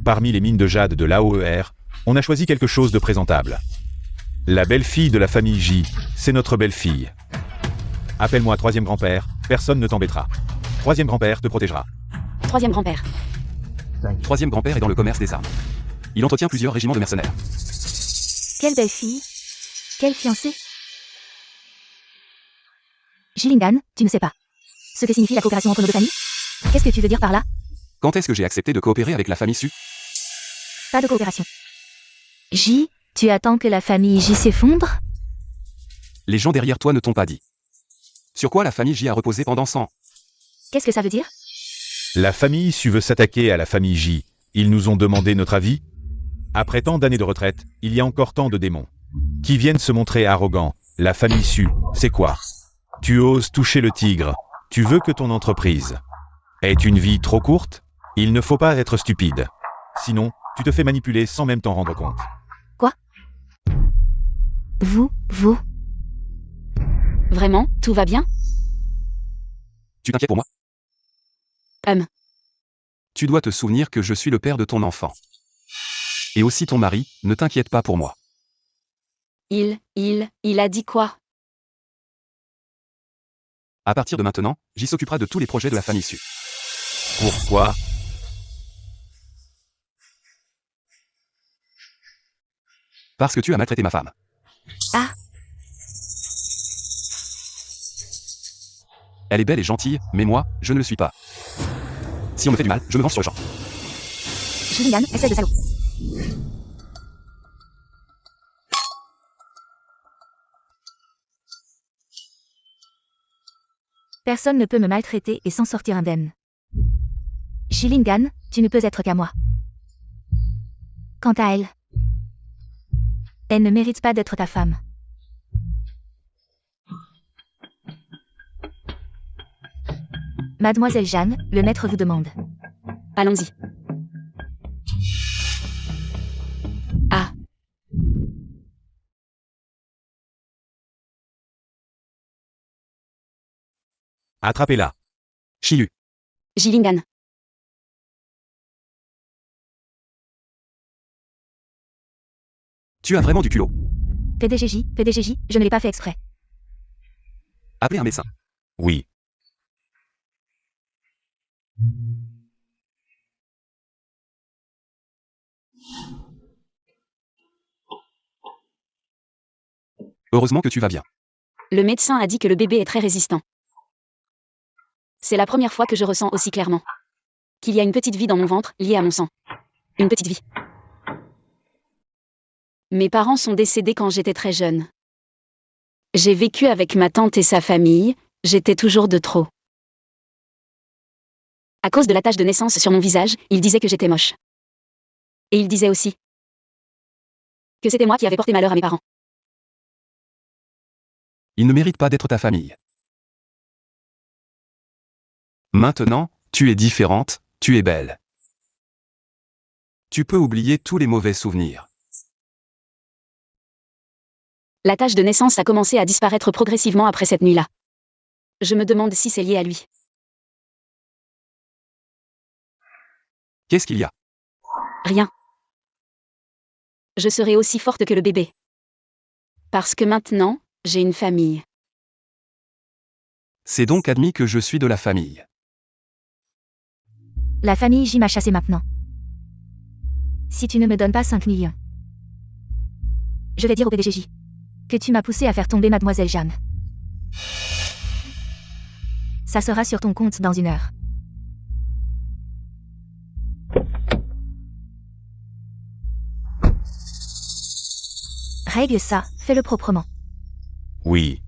Parmi les mines de jade de l'AOER, on a choisi quelque chose de présentable. La belle-fille de la famille J, c'est notre belle-fille. Appelle-moi troisième grand-père, personne ne t'embêtera. Troisième grand-père te protégera. Troisième grand-père. Troisième grand-père est dans le commerce des armes. Il entretient plusieurs régiments de mercenaires. Quelle belle fille. Quelle fiancée. Gillingham, tu ne sais pas ce que signifie la coopération entre nos deux familles? Qu'est-ce que tu veux dire par là? Quand est-ce que j'ai accepté de coopérer avec la famille Su? Pas de coopération. J, tu attends que la famille J s'effondre? Les gens derrière toi ne t'ont pas dit. Sur quoi la famille J a reposé pendant 100 ans? Qu'est-ce que ça veut dire? La famille Su veut s'attaquer à la famille J. Ils nous ont demandé notre avis. Après tant d'années de retraite, il y a encore tant de démons qui viennent se montrer arrogants. La famille Su, c'est quoi? Tu oses toucher le tigre. Tu veux que ton entreprise ait une vie trop courte? Il ne faut pas être stupide. Sinon, tu te fais manipuler sans même t'en rendre compte. Quoi? Vous. Vraiment, tout va bien? Tu t'inquiètes pour moi? Tu dois te souvenir que je suis le père de ton enfant. Et aussi ton mari, ne t'inquiète pas pour moi. Il a dit quoi? À partir de maintenant, J s'occupera de tous les projets de la famille Su. Pourquoi? Parce que tu as maltraité ma femme. Ah. Elle est belle et gentille, mais moi, je ne le suis pas. Si on me fait du mal, je me venge sur le champ. Gillingham, espèce de salaud. Personne ne peut me maltraiter et s'en sortir indemne. Shilingan, tu ne peux être qu'à moi. Quant à elle, elle ne mérite pas d'être ta femme. Mademoiselle Jeanne, le maître vous demande. Allons-y. Ah. Attrapez-la. Shiyu. Jilingan. Tu as vraiment du culot. PDGJ, je ne l'ai pas fait exprès. Appelez un médecin. Oui. Heureusement que tu vas bien. Le médecin a dit que le bébé est très résistant. C'est la première fois que je ressens aussi clairement qu'il y a une petite vie dans mon ventre, liée à mon sang. Une petite vie. Mes parents sont décédés quand j'étais très jeune. J'ai vécu avec ma tante et sa famille, j'étais toujours de trop. À cause de la tache de naissance sur mon visage, il disait que j'étais moche. Et il disait aussi que c'était moi qui avais porté malheur à mes parents. Il ne mérite pas d'être ta famille. Maintenant, tu es différente, tu es belle. Tu peux oublier tous les mauvais souvenirs. La tache de naissance a commencé à disparaître progressivement après cette nuit-là. Je me demande si c'est lié à lui. Qu'est-ce qu'il y a? Rien. Je serai aussi forte que le bébé. Parce que maintenant, j'ai une famille. C'est donc admis que je suis de la famille. La famille J m'a chassé maintenant. Si tu ne me donnes pas 5 millions, je vais dire au PDGJ que tu m'as poussé à faire tomber Mademoiselle Jeanne. Ça sera sur ton compte dans 1 heure. Règle ça, fais-le proprement. Oui.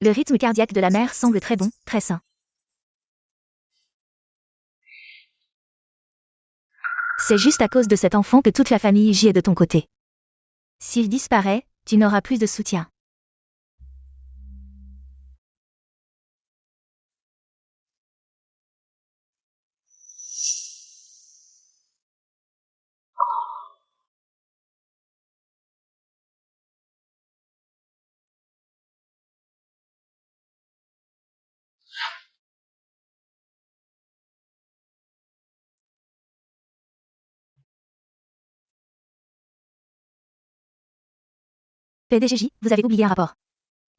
Le rythme cardiaque de la mère semble très bon, très sain. C'est juste à cause de cet enfant que toute la famille J est de ton côté. S'il disparaît, tu n'auras plus de soutien. PDGJ, vous avez oublié un rapport.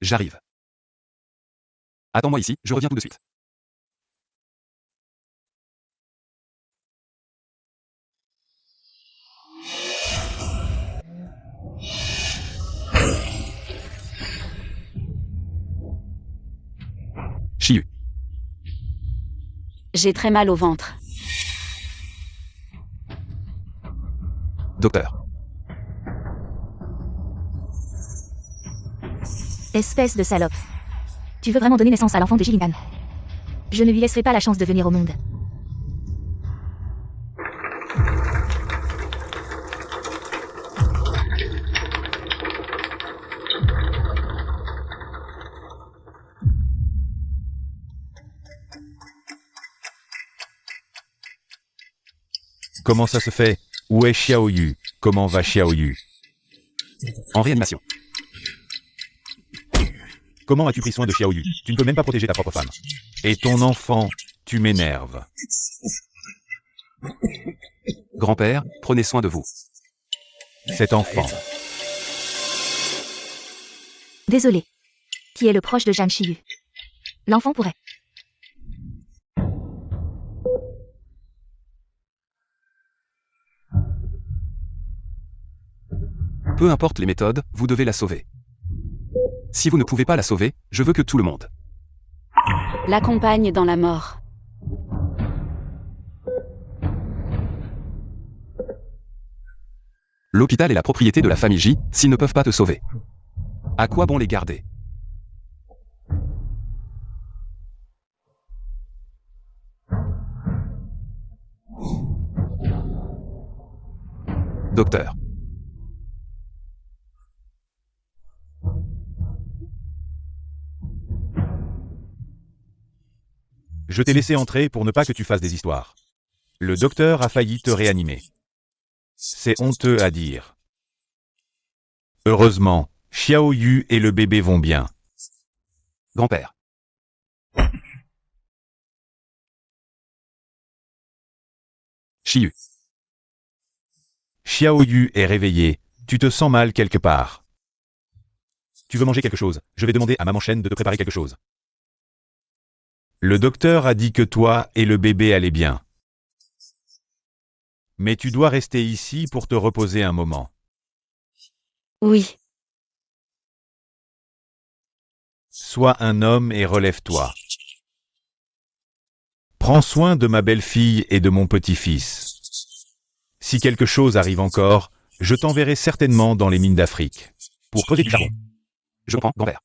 J'arrive. Attends-moi ici, je reviens tout de suite. Shiyu. J'ai très mal au ventre. Docteur. Espèce de salope. Tu veux vraiment donner naissance à l'enfant de Jilingan? Je ne lui laisserai pas la chance de venir au monde. Comment ça se fait? Où est Xiaoyu? Comment va Xiaoyu? En réanimation. Comment as-tu pris soin de Xiaoyu? Tu ne peux même pas protéger ta propre femme. Et ton enfant, tu m'énerves. Grand-père, prenez soin de vous. Cet enfant. Désolé. Qui est le proche de Jeanne Shiyu? L'enfant pourrait. Peu importe les méthodes, vous devez la sauver. Si vous ne pouvez pas la sauver, je veux que tout le monde L'accompagne dans la mort. L'hôpital est la propriété de la famille J, s'ils ne peuvent pas te sauver. À quoi bon les garder? Docteur. Je t'ai laissé entrer pour ne pas que tu fasses des histoires. Le docteur a failli te réanimer. C'est honteux à dire. Heureusement, Xiao Yu et le bébé vont bien. Grand-père. Chiyu. Xiao Yu est réveillé, tu te sens mal quelque part. Tu veux manger quelque chose, je vais demander à maman Chen de te préparer quelque chose. Le docteur a dit que toi et le bébé allaient bien. Mais tu dois rester ici pour te reposer un moment. Oui, Sois un homme et relève-toi. Prends soin de ma belle-fille et de mon petit-fils. Si quelque chose arrive encore, je t'enverrai certainement dans les mines d'Afrique. Pour creuser du charbon. Je comprends, grand-père.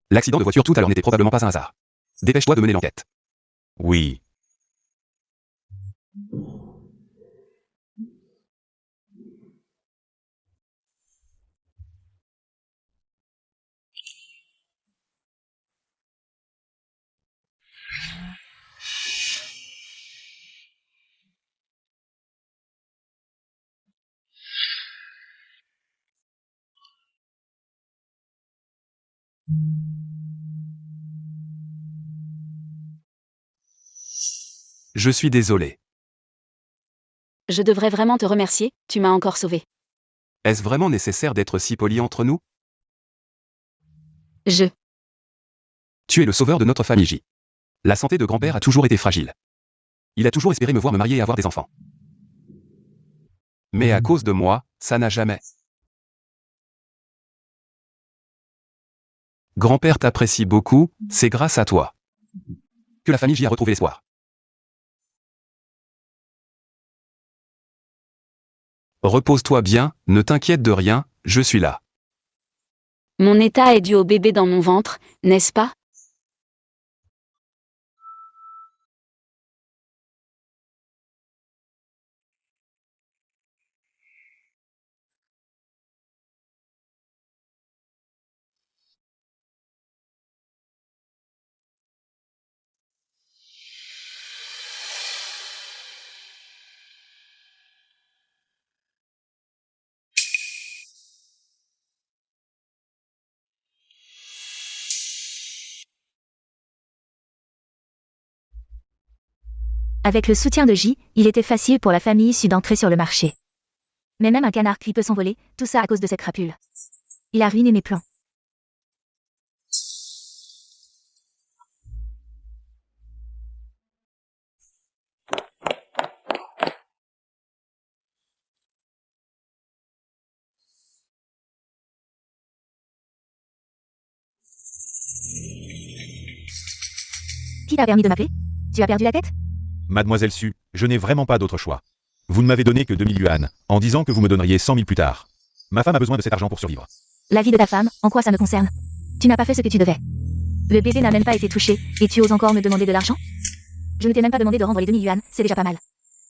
L'accident de voiture tout à l'heure n'était probablement pas un hasard. Dépêche-toi de mener l'enquête. Oui. Je suis désolé. je devrais vraiment te remercier, tu m'as encore sauvé. Est-ce vraiment nécessaire d'être si poli entre nous? Je... Tu es le sauveur de notre famille J. La santé de grand-père a toujours été fragile. Il a toujours espéré me voir me marier et avoir des enfants. Mais à cause de moi, ça n'a jamais. Grand-père t'apprécie beaucoup, c'est grâce à toi que la famille J a retrouvé l'espoir. Repose-toi bien, ne t'inquiète de rien, je suis là. Mon état est dû au bébé dans mon ventre, n'est-ce pas? Avec le soutien de J, il était facile pour la famille issue d'entrer sur le marché. Mais même un canard cuit peut s'envoler, tout ça à cause de cette crapule. Il a ruiné mes plans. Qui t'a permis de m'appeler? Tu as perdu la tête? Mademoiselle Su, je n'ai vraiment pas d'autre choix. Vous ne m'avez donné que 2000 yuan, en disant que vous me donneriez 100 000 plus tard. Ma femme a besoin de cet argent pour survivre. La vie de ta femme, en quoi ça me concerne? Tu n'as pas fait ce que tu devais. Le bébé n'a même pas été touché, et tu oses encore me demander de l'argent? Je ne t'ai même pas demandé de rendre les 2000 yuan, c'est déjà pas mal.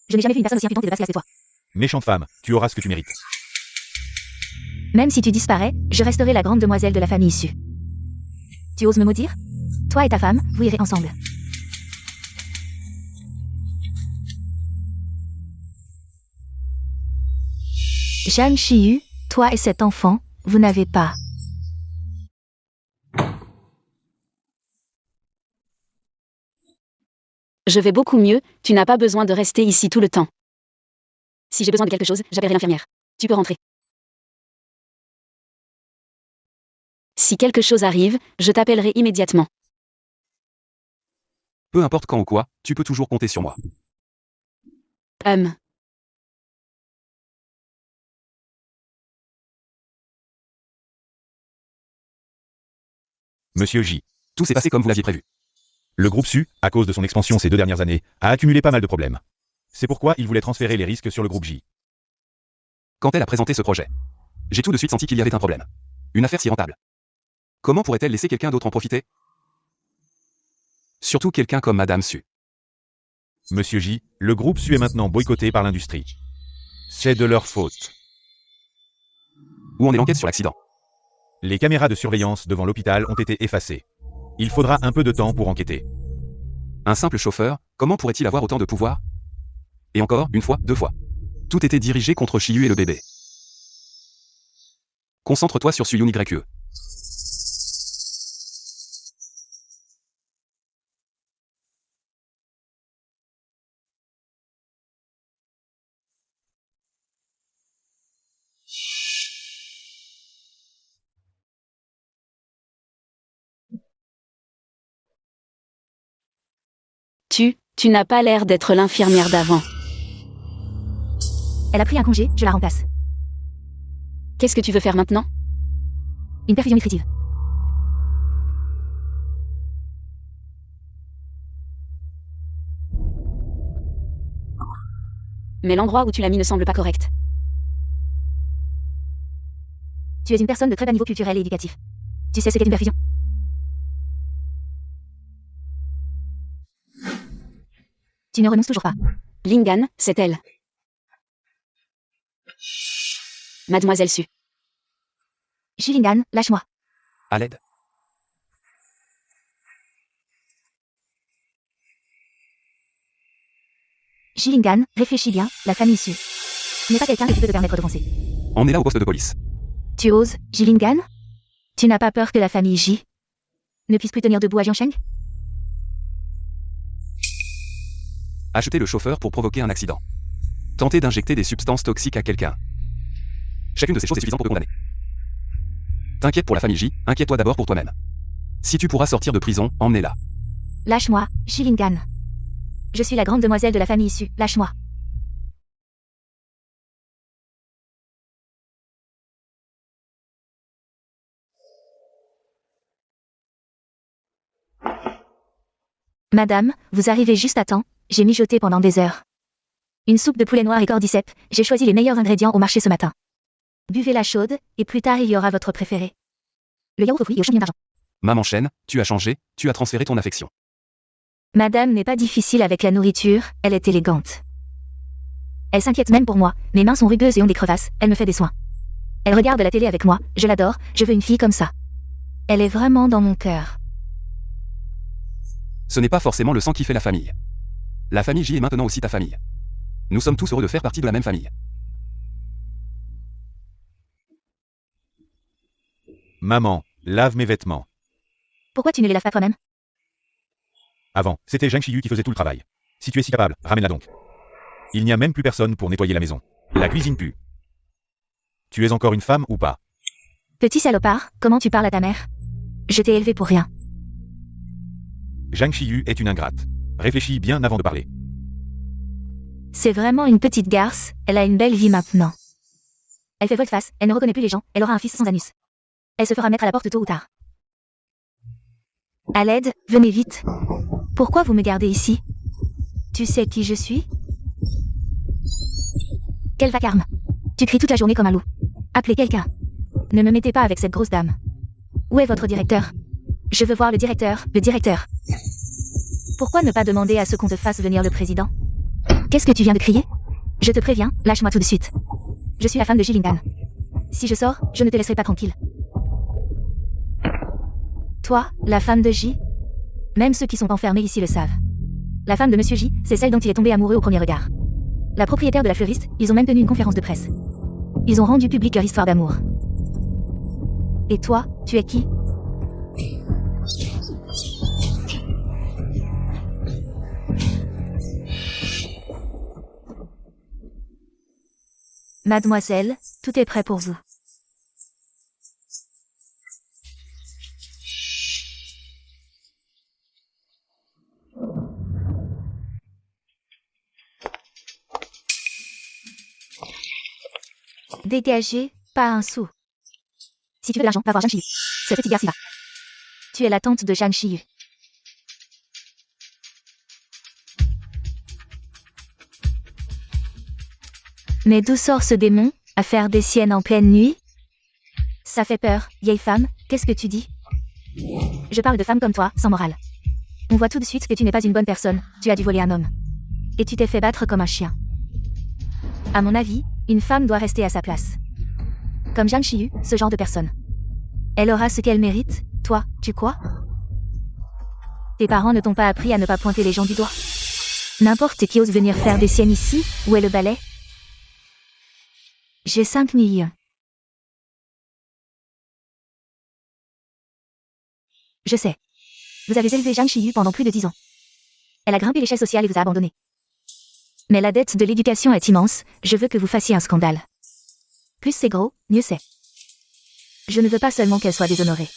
Je n'ai jamais vu une personne aussi impudente et de basse classe que toi. Méchante femme, tu auras ce que tu mérites. Même si tu disparais, je resterai la grande demoiselle de la famille issue. Tu oses me maudire? Toi et ta femme, vous irez ensemble. Zhang Xiyu, toi et cet enfant, vous n'avez pas. Je vais beaucoup mieux, tu n'as pas besoin de rester ici tout le temps. Si j'ai besoin de quelque chose, j'appellerai l'infirmière. Tu peux rentrer. Si quelque chose arrive, je t'appellerai immédiatement. Peu importe quand ou quoi, tu peux toujours compter sur moi. Monsieur J. Tout s'est passé comme vous l'aviez prévu. Le groupe Su, à cause de son expansion ces 2 dernières années, a accumulé pas mal de problèmes. C'est pourquoi il voulait transférer les risques sur le groupe J. Quand elle a présenté ce projet, j'ai tout de suite senti qu'il y avait un problème. Une affaire si rentable. Comment pourrait-elle laisser quelqu'un d'autre en profiter? Surtout quelqu'un comme Madame Su. Monsieur J, le groupe Su est maintenant boycotté par l'industrie. C'est de leur faute. Où en est l'enquête sur l'accident? Les caméras de surveillance devant l'hôpital ont été effacées. Il faudra un peu de temps pour enquêter. Un simple chauffeur, comment pourrait-il avoir autant de pouvoir? Et encore, une fois, 2 fois. Tout était dirigé contre Shiyu et le bébé. Concentre-toi sur Suyun YE. Tu n'as pas l'air d'être l'infirmière d'avant. Elle a pris un congé, je la remplace. Qu'est-ce que tu veux faire maintenant? Une perfusion nutritive. Mais l'endroit où tu l'as mis ne semble pas correct. Tu es une personne de très bas niveau culturel et éducatif. Tu sais ce qu'est une perfusion? Tu ne renonces toujours pas. Lingan, c'est elle. Mademoiselle Su. Jilingan, lâche-moi. À l'aide. Jilingan, réfléchis bien, la famille Su n'est pas quelqu'un que tu peux te permettre de penser. On est là au poste de police. Tu oses, Jilingan? Tu n'as pas peur que la famille J ne puisse plus tenir debout à Jiangsheng? Acheter le chauffeur pour provoquer un accident. Tenter d'injecter des substances toxiques à quelqu'un. Chacune de ces choses est suffisante pour te condamner. T'inquiète pour la famille J, inquiète-toi d'abord pour toi-même. Si tu pourras sortir de prison, emmenez-la. Lâche-moi, Jilingan. Je suis la grande demoiselle de la famille Su, lâche-moi. Madame, vous arrivez juste à temps, j'ai mijoté pendant des heures. Une soupe de poulet noir et cordyceps, j'ai choisi les meilleurs ingrédients au marché ce matin. Buvez-la chaude, et plus tard il y aura votre préféré. Le yaourt aux fruits et aux champignons d'argent. Maman Chen, tu as changé, tu as transféré ton affection. Madame n'est pas difficile avec la nourriture, elle est élégante. Elle s'inquiète même pour moi, mes mains sont rugueuses et ont des crevasses, elle me fait des soins. Elle regarde la télé avec moi, je l'adore, je veux une fille comme ça. Elle est vraiment dans mon cœur. Ce n'est pas forcément le sang qui fait la famille. La famille J est maintenant aussi ta famille. Nous sommes tous heureux de faire partie de la même famille. Maman, lave mes vêtements. Pourquoi tu ne les laves pas toi-même? Avant, c'était Zhang Shiyu qui faisait tout le travail. Si tu es si capable, ramène-la donc. Il n'y a même plus personne pour nettoyer la maison. La cuisine pue. Tu es encore une femme ou pas? Petit salopard, comment tu parles à ta mère? Je t'ai élevé pour rien. Zhang Shiyu est une ingrate. Réfléchis bien avant de parler. C'est vraiment une petite garce, elle a une belle vie maintenant. Elle fait volte-face, elle ne reconnaît plus les gens, elle aura un fils sans anus. Elle se fera mettre à la porte tôt ou tard. À l'aide, venez vite. Pourquoi vous me gardez ici? Tu sais qui je suis? Quel vacarme. Tu cries toute la journée comme un loup. Appelez quelqu'un. Ne me mettez pas avec cette grosse dame. Où est votre directeur? Je veux voir le directeur, le directeur. Pourquoi ne pas demander à ce qu'on te fasse venir le président? Qu'est-ce que tu viens de crier? Je te préviens, lâche-moi tout de suite. Je suis la femme de Jilingan. Si je sors, je ne te laisserai pas tranquille. Toi, la femme de J? Même ceux qui sont enfermés ici le savent. La femme de Monsieur J, c'est celle dont il est tombé amoureux au premier regard. La propriétaire de la fleuriste, ils ont même tenu une conférence de presse. Ils ont rendu public leur histoire d'amour. Et toi, tu es qui? Mademoiselle, tout est prêt pour vous. Dégagez, pas un sou. Si tu veux de l'argent, va voir Zhang Shiyu. Cette petite garce y va. Tu es la tante de Zhang Xiyu. Mais d'où sort ce démon, à faire des siennes en pleine nuit? Ça fait peur, vieille femme, qu'est-ce que tu dis? Je parle de femmes comme toi, sans morale. On voit tout de suite que tu n'es pas une bonne personne, tu as dû voler un homme. Et tu t'es fait battre comme un chien. À mon avis, une femme doit rester à sa place. Comme Zhang Xiyu, ce genre de personne. Elle aura ce qu'elle mérite, toi, tu crois? Tes parents ne t'ont pas appris à ne pas pointer les gens du doigt. N'importe qui ose venir faire des siennes ici, où est le balai? J'ai 5 millions. Je sais. Vous avez élevé Zhang Xiyu pendant plus de 10 ans. Elle a grimpé l'échelle sociale et vous a abandonné. Mais la dette de l'éducation est immense, je veux que vous fassiez un scandale. Plus c'est gros, mieux c'est. Je ne veux pas seulement qu'elle soit déshonorée.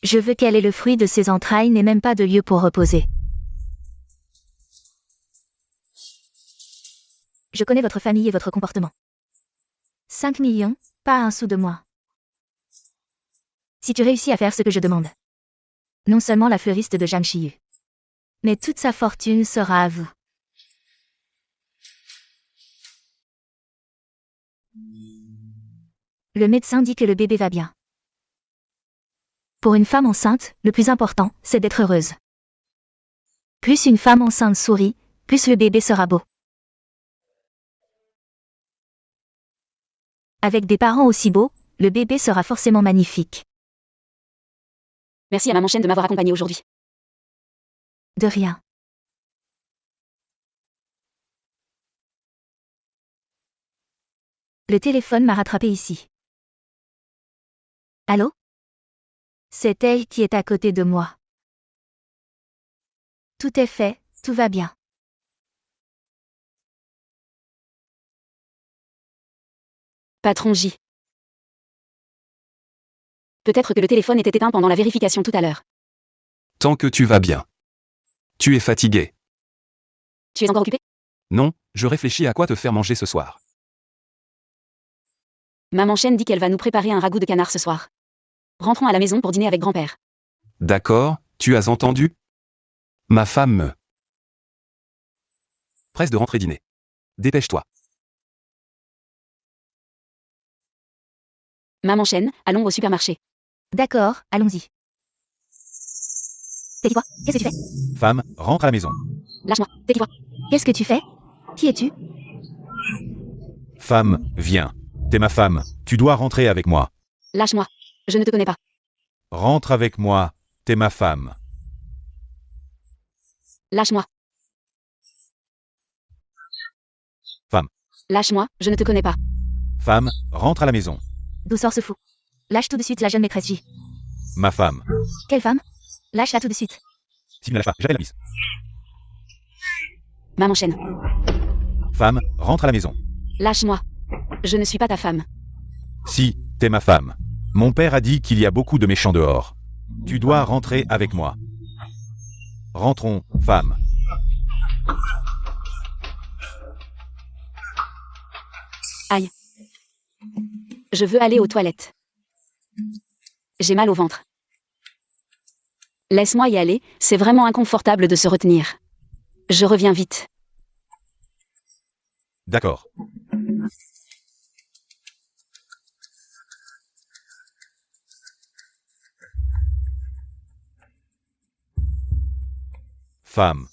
Je veux qu'elle ait le fruit de ses entrailles n'ait même pas de lieu pour reposer. Je connais votre famille et votre comportement. 5 millions, pas un sou de moi. Si tu réussis à faire ce que je demande. Non seulement la fleuriste de Zhang Xiyu, mais toute sa fortune sera à vous. Le médecin dit que le bébé va bien. Pour une femme enceinte, le plus important, c'est d'être heureuse. Plus une femme enceinte sourit, plus le bébé sera beau. Avec des parents aussi beaux, le bébé sera forcément magnifique. Merci à maman Chen de m'avoir accompagnée aujourd'hui. De rien. Le téléphone m'a rattrapé ici. Allô? C'est elle qui est à côté de moi. Tout est fait, tout va bien. Patron J. Peut-être que le téléphone était éteint pendant la vérification tout à l'heure. Tant que tu vas bien. Tu es fatigué. Tu es encore occupé? Non, je réfléchis à quoi te faire manger ce soir. Maman Chen dit qu'elle va nous préparer un ragoût de canard ce soir. Rentrons à la maison pour dîner avec grand-père. D'accord, tu as entendu? Ma femme me presse de rentrer dîner. Dépêche-toi. Maman Chen, allons au supermarché. D'accord, allons-y. Tais-toi, qu'est-ce que tu fais? Femme, rentre à la maison. Lâche-moi, tais-toi. Qu'est-ce que tu fais? Qui es-tu? Femme, viens. T'es ma femme, tu dois rentrer avec moi. Lâche-moi. Je ne te connais pas. Rentre avec moi, t'es ma femme. Lâche-moi. Femme. Lâche-moi, je ne te connais pas. Femme, rentre à la maison. D'où sort ce fou? Lâche tout de suite la jeune maîtresse J. Ma femme. Quelle femme? Lâche-la tout de suite. Si tu ne la lâches pas, j'appelle la police. Maman Chen. Femme, rentre à la maison. Lâche-moi. Je ne suis pas ta femme. Si, t'es ma femme. Mon père a dit qu'il y a beaucoup de méchants dehors. Tu dois rentrer avec moi. Rentrons, femme. Aïe. Je veux aller aux toilettes. J'ai mal au ventre. Laisse-moi y aller, c'est vraiment inconfortable de se retenir. Je reviens vite. D'accord. Femme.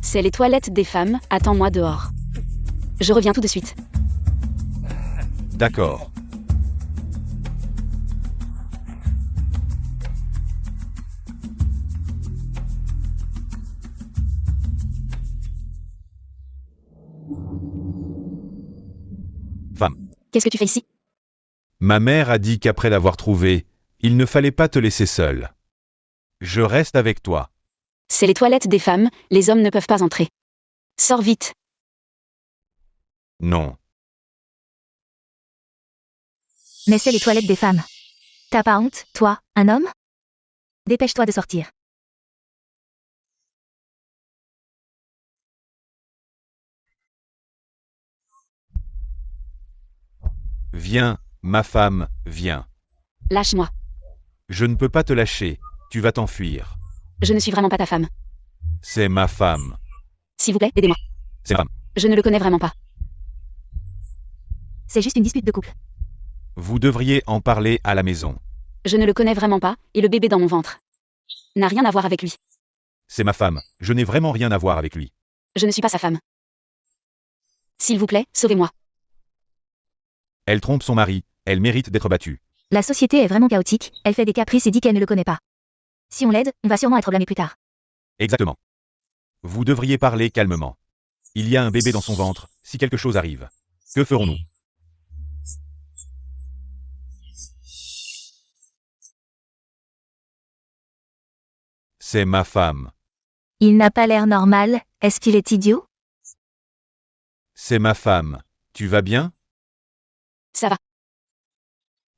C'est les toilettes des femmes, attends-moi dehors. Je reviens tout de suite. D'accord. Femme. Qu'est-ce que tu fais ici? Ma mère a dit qu'après l'avoir trouvé, il ne fallait pas te laisser seule. Je reste avec toi. C'est les toilettes des femmes, les hommes ne peuvent pas entrer. Sors vite. Non. Mais c'est les toilettes des femmes. T'as pas honte, toi, un homme? Dépêche-toi de sortir. Viens, ma femme, viens. Lâche-moi. Je ne peux pas te lâcher. Tu vas t'enfuir. Je ne suis vraiment pas ta femme. C'est ma femme. S'il vous plaît, aidez-moi. C'est ma femme. Je ne le connais vraiment pas. C'est juste une dispute de couple. Vous devriez en parler à la maison. Je ne le connais vraiment pas, et le bébé dans mon ventre n'a rien à voir avec lui. C'est ma femme. Je n'ai vraiment rien à voir avec lui. Je ne suis pas sa femme. S'il vous plaît, sauvez-moi. Elle trompe son mari. Elle mérite d'être battue. La société est vraiment chaotique, elle fait des caprices et dit qu'elle ne le connaît pas. Si on l'aide, on va sûrement être blâmé plus tard. Exactement. Vous devriez parler calmement. Il y a un bébé dans son ventre. Si quelque chose arrive, que ferons-nous? C'est ma femme. Il n'a pas l'air normal, est-ce qu'il est idiot? C'est ma femme. Tu vas bien? Ça va.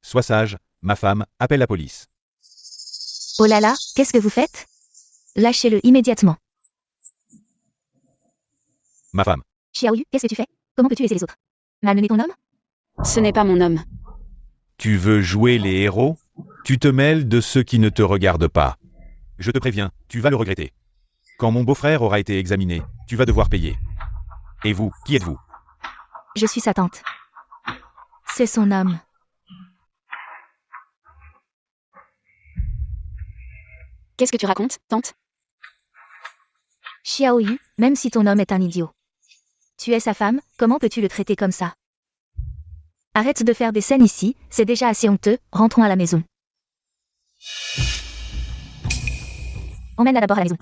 Sois sage, ma femme, appelle la police. Oh là là, qu'est-ce que vous faites? Lâchez-le immédiatement. Ma femme. Xiaoyu, qu'est-ce que tu fais? Comment peux-tu aider les autres? Malmener ton homme? Ce n'est pas mon homme. Tu veux jouer les héros? Tu te mêles de ceux qui ne te regardent pas. Je te préviens, tu vas le regretter. Quand mon beau-frère aura été examiné, tu vas devoir payer. Et vous, qui êtes-vous? Je suis sa tante. C'est son homme. Qu'est-ce que tu racontes, tante? Xiaoyu, même si ton homme est un idiot. Tu es sa femme, comment peux-tu le traiter comme ça? Arrête de faire des scènes ici, c'est déjà assez honteux, rentrons à la maison. Emmène-la d'abord à la maison.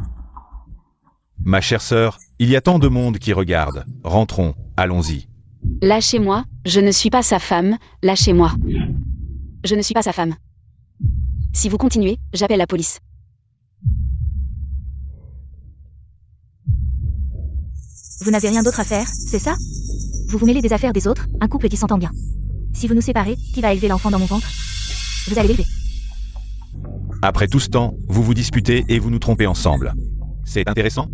Ma chère sœur, il y a tant de monde qui regarde. Rentrons, allons-y. Lâchez-moi, je ne suis pas sa femme, lâchez-moi. Je ne suis pas sa femme. Si vous continuez, j'appelle la police. Vous n'avez rien d'autre à faire, c'est ça? Vous vous mêlez des affaires des autres, un couple qui s'entend bien. Si vous nous séparez, qui va élever l'enfant dans mon ventre? Vous allez l'élever. Après tout ce temps, vous vous disputez et vous nous trompez ensemble. C'est intéressant?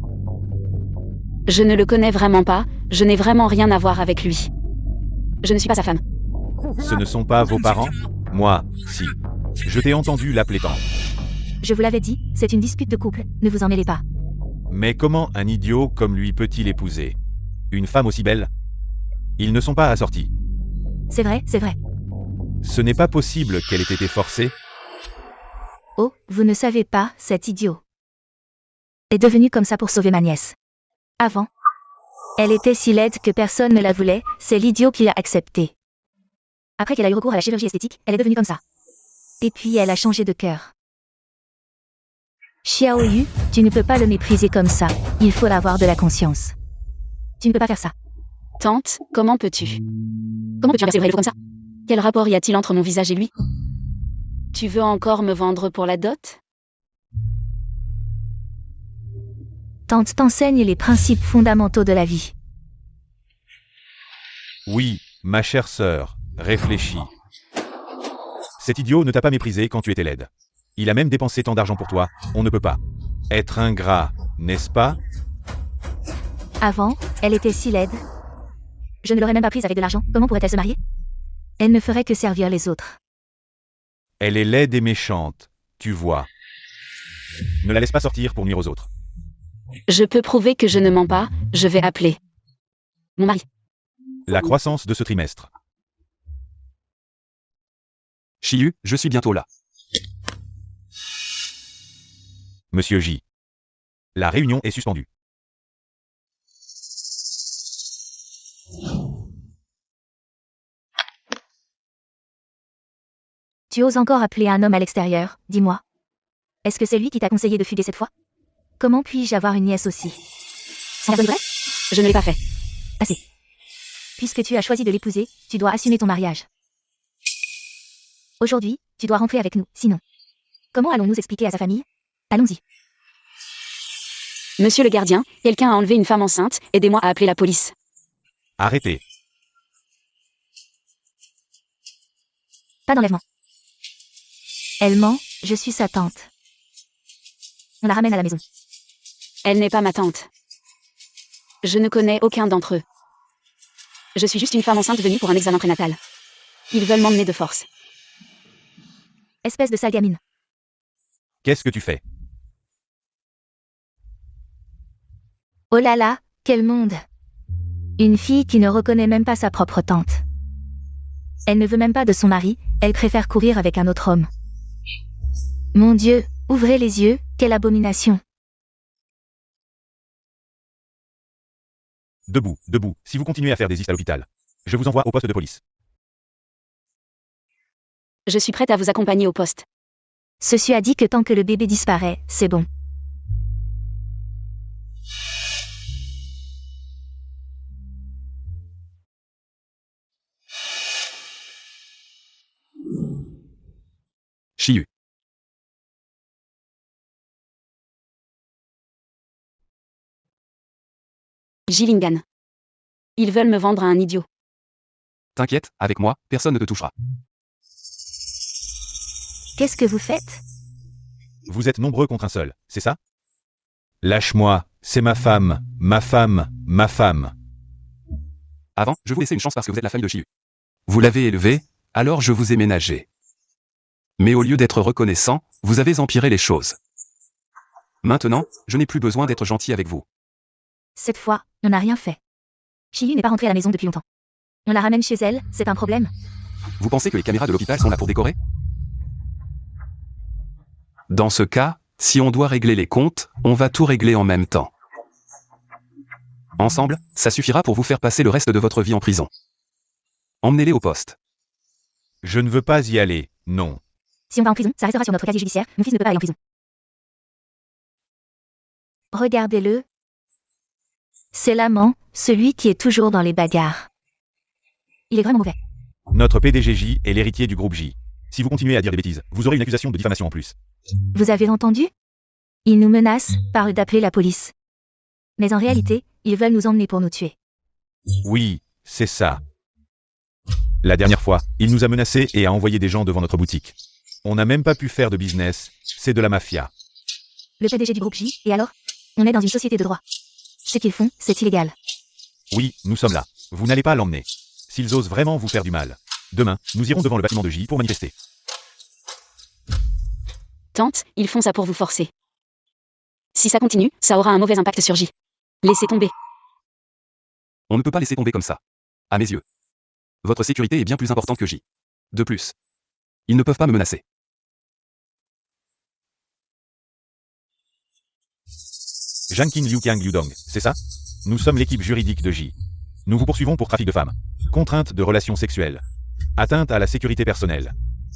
Je ne le connais vraiment pas, je n'ai vraiment rien à voir avec lui. Je ne suis pas sa femme. Ce ne sont pas vos parents? Moi, si. Je t'ai entendu l'appeler tante. Je vous l'avais dit, c'est une dispute de couple, ne vous en mêlez pas. Mais comment un idiot comme lui peut-il épouser une femme aussi belle? Ils ne sont pas assortis. C'est vrai, c'est vrai. Ce n'est pas possible qu'elle ait été forcée. Oh, vous ne savez pas, cet idiot est devenu comme ça pour sauver ma nièce. Avant, elle était si laide que personne ne la voulait, c'est l'idiot qui l'a acceptée. Après qu'elle a eu recours à la chirurgie esthétique, elle est devenue comme ça. Et puis elle a changé de cœur. Xiaoyu, tu ne peux pas le mépriser comme ça, il faut avoir de la conscience. Tu ne peux pas faire ça. Tante, comment peux-tu? Comment peux-tu inverser le vrai et le faux comme ça? Quel rapport y a-t-il entre mon visage et lui? Tu veux encore me vendre pour la dot? Tante t'enseigne les principes fondamentaux de la vie. Oui, ma chère sœur, réfléchis. Cet idiot ne t'a pas méprisé quand tu étais laide. Il a même dépensé tant d'argent pour toi, on ne peut pas être ingrat, n'est-ce pas? Avant, elle était si laide. Je ne l'aurais même pas prise avec de l'argent, comment pourrait-elle se marier? Elle ne ferait que servir les autres. Elle est laide et méchante, tu vois. Ne la laisse pas sortir pour nuire aux autres. Je peux prouver que je ne mens pas, je vais appeler mon mari. La croissance de ce trimestre. Chiyu, je suis bientôt là. Monsieur J. La réunion est suspendue. Tu oses encore appeler un homme à l'extérieur, dis-moi. Est-ce que c'est lui qui t'a conseillé de fuguer cette fois? Comment puis-je avoir une nièce aussi? Sans la bonne vraie? Je ne l'ai pas fait. Assez. Puisque tu as choisi de l'épouser, tu dois assumer ton mariage. Aujourd'hui, tu dois rentrer avec nous, sinon. Comment allons-nous expliquer à sa famille? Allons-y. Monsieur le gardien, quelqu'un a enlevé une femme enceinte, aidez-moi à appeler la police. Arrêtez. Pas d'enlèvement. Elle ment, je suis sa tante. On la ramène à la maison. Elle n'est pas ma tante. Je ne connais aucun d'entre eux. Je suis juste une femme enceinte venue pour un examen prénatal. Ils veulent m'emmener de force. Espèce de sale gamine. Qu'est-ce que tu fais? Oh là là, quel monde! Une fille qui ne reconnaît même pas sa propre tante. Elle ne veut même pas de son mari, elle préfère courir avec un autre homme. Mon Dieu, ouvrez les yeux, quelle abomination! Debout, debout, si vous continuez à faire des histes à l'hôpital. Je vous envoie au poste de police. Je suis prête à vous accompagner au poste. Ceci a dit que tant que le bébé disparaît, c'est bon. Chiyu. Jilingan. Ils veulent me vendre à un idiot. T'inquiète, avec moi, personne ne te touchera. Qu'est-ce que vous faites? Vous êtes nombreux contre un seul, c'est ça? Lâche-moi, c'est ma femme, ma femme, ma femme. Avant, je vous laissais une chance parce que vous êtes la famille de Chiyu. Vous l'avez élevé, alors je vous ai ménagé. Mais au lieu d'être reconnaissant, vous avez empiré les choses. Maintenant, je n'ai plus besoin d'être gentil avec vous. Cette fois, on n'a rien fait. Chiyu n'est pas rentrée à la maison depuis longtemps. On la ramène chez elle, c'est un problème? Vous pensez que les caméras de l'hôpital sont là pour décorer? Dans ce cas, si on doit régler les comptes, on va tout régler en même temps. Ensemble, ça suffira pour vous faire passer le reste de votre vie en prison. Emmenez-les au poste. Je ne veux pas y aller, non. Si on va en prison, ça restera sur notre casier judiciaire, mon fils ne peut pas aller en prison. Regardez-le. C'est l'amant, celui qui est toujours dans les bagarres. Il est vraiment mauvais. Notre PDGJ est l'héritier du groupe J. Si vous continuez à dire des bêtises, vous aurez une accusation de diffamation en plus. Vous avez entendu? Ils nous menacent, parlent d'appeler la police. Mais en réalité, ils veulent nous emmener pour nous tuer. Oui, c'est ça. La dernière fois, il nous a menacés et a envoyé des gens devant notre boutique. On n'a même pas pu faire de business, c'est de la mafia. Le PDG du groupe J, et alors? On est dans une société de droit. Ce qu'ils font, c'est illégal. Oui, nous sommes là. Vous n'allez pas l'emmener. S'ils osent vraiment vous faire du mal. Demain, nous irons devant le bâtiment de J pour manifester. Tante, ils font ça pour vous forcer. Si ça continue, ça aura un mauvais impact sur J. Laissez tomber. On ne peut pas laisser tomber comme ça. À mes yeux. Votre sécurité est bien plus importante que J. De plus. Ils ne peuvent pas me menacer. Jankin Liu Kiang Liu Dong, c'est ça? Nous sommes l'équipe juridique de J. Nous vous poursuivons pour trafic de femmes, contrainte de relations sexuelles, atteinte à la sécurité personnelle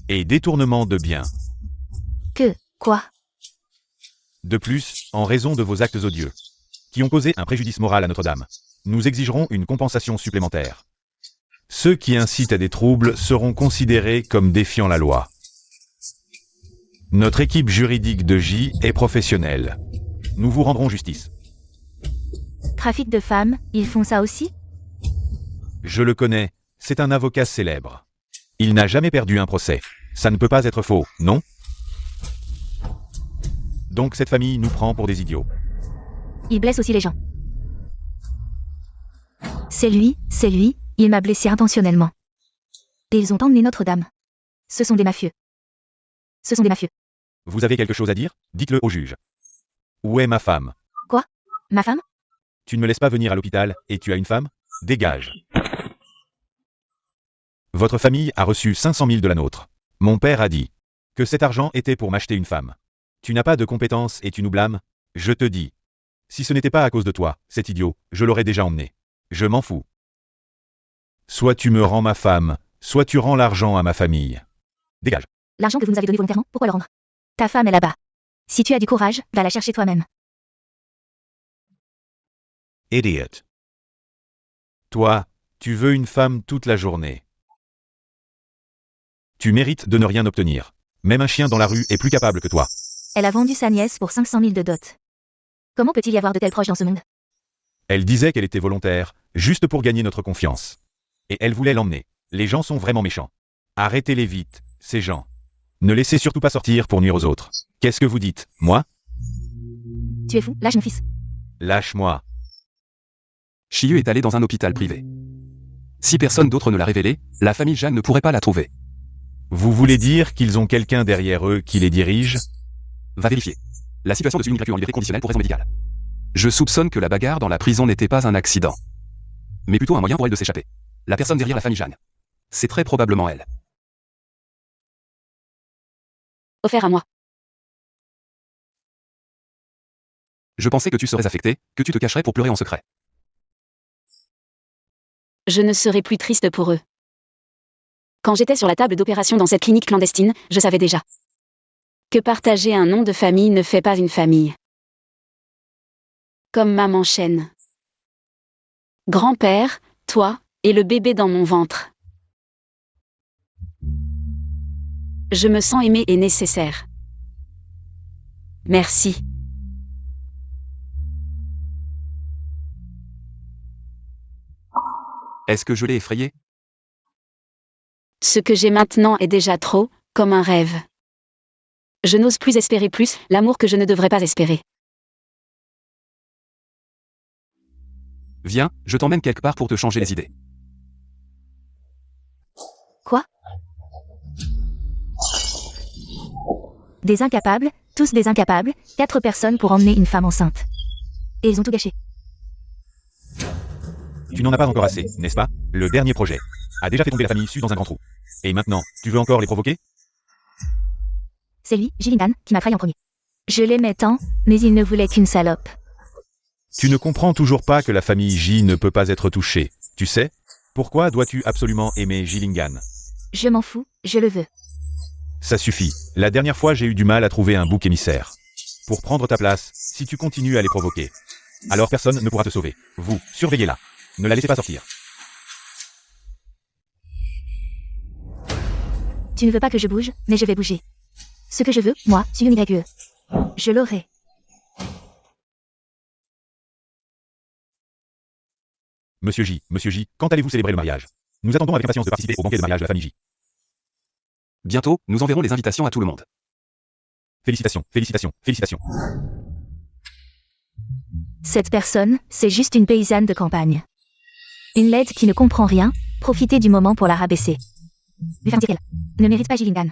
et détournement de biens. Quoi? De plus, en raison de vos actes odieux, qui ont causé un préjudice moral à Notre-Dame, nous exigerons une compensation supplémentaire. Ceux qui incitent à des troubles seront considérés comme défiant la loi. Notre équipe juridique de J est professionnelle. Nous vous rendrons justice. Trafic de femmes, ils font ça aussi? Je le connais, c'est un avocat célèbre. Il n'a jamais perdu un procès. Ça ne peut pas être faux, non? Donc cette famille nous prend pour des idiots. Il blesse aussi les gens. C'est lui, il m'a blessé intentionnellement. Et ils ont emmené Notre-Dame. Ce sont des mafieux. Vous avez quelque chose à dire? Dites-le au juge. Où est ma femme? Quoi? Ma femme? Tu ne me laisses pas venir à l'hôpital et tu as une femme? Dégage. Votre famille a reçu 500 000 de la nôtre. Mon père a dit que cet argent était pour m'acheter une femme. Tu n'as pas de compétences et tu nous blâmes? Je te dis. Si ce n'était pas à cause de toi, cet idiot, je l'aurais déjà emmené. Je m'en fous. Soit tu me rends ma femme, soit tu rends l'argent à ma famille. Dégage. L'argent que vous nous avez donné volontairement, pourquoi le rendre? Ta femme est là-bas. Si tu as du courage, va la chercher toi-même. Idiot. Toi, tu veux une femme toute la journée. Tu mérites de ne rien obtenir. Même un chien dans la rue est plus capable que toi. Elle a vendu sa nièce pour 500 000 de dot. Comment peut-il y avoir de tels proches dans ce monde? Elle disait qu'elle était volontaire, juste pour gagner notre confiance. Et elle voulait l'emmener. Les gens sont vraiment méchants. Arrêtez-les vite, ces gens. Ne laissez surtout pas sortir pour nuire aux autres. Qu'est-ce que vous dites, moi? Tu es fou, lâche mon fils. Lâche-moi. Chiyu est allée dans un hôpital privé. Si personne d'autre ne l'a révélé, la famille Jeanne ne pourrait pas la trouver. Vous voulez dire qu'ils ont quelqu'un derrière eux qui les dirige? Va vérifier. La situation de ce miraculeux en liberté conditionnelle pour raison médicale. Je soupçonne que la bagarre dans la prison n'était pas un accident, mais plutôt un moyen pour elle de s'échapper. La personne derrière la famille Jeanne. C'est très probablement elle. Offert à moi. Je pensais que tu serais affecté, que tu te cacherais pour pleurer en secret. Je ne serai plus triste pour eux. Quand j'étais sur la table d'opération dans cette clinique clandestine, je savais déjà que partager un nom de famille ne fait pas une famille. Comme maman Chen. Grand-père, toi, et le bébé dans mon ventre. Je me sens aimée et nécessaire. Merci. Est-ce que je l'ai effrayé? Ce que j'ai maintenant est déjà trop, comme un rêve. Je n'ose plus espérer plus, l'amour que je ne devrais pas espérer. Viens, je t'emmène quelque part pour te changer les idées. Quoi? Des incapables, tous des incapables, 4 personnes pour emmener une femme enceinte. Et ils ont tout gâché. Tu n'en as pas encore assez, n'est-ce pas? Le dernier projet a déjà fait tomber la famille Su dans un grand trou. Et maintenant, tu veux encore les provoquer? C'est lui, Gilligan, qui m'a trahi en premier. Je l'aimais tant, mais il ne voulait qu'une salope. Tu ne comprends toujours pas que la famille J ne peut pas être touchée, tu sais? Pourquoi dois-tu absolument aimer Gillingham? Je m'en fous, je le veux. Ça suffit. La dernière fois, j'ai eu du mal à trouver un bouc émissaire. Pour prendre ta place, si tu continues à les provoquer, alors personne ne pourra te sauver. Vous, surveillez-la. Ne la laissez pas sortir. Tu ne veux pas que je bouge, mais je vais bouger. Ce que je veux, moi, c'est une YE. Je l'aurai. Monsieur J, quand allez-vous célébrer le mariage? Nous attendons avec impatience de participer au banquet de mariage de la famille J. Bientôt, nous enverrons les invitations à tout le monde. Félicitations, félicitations, félicitations. Cette personne, c'est juste une paysanne de campagne. Une laide qui ne comprend rien, profiter du moment pour la rabaisser. Lui faire dire qu'elle ne mérite pas Gilligan.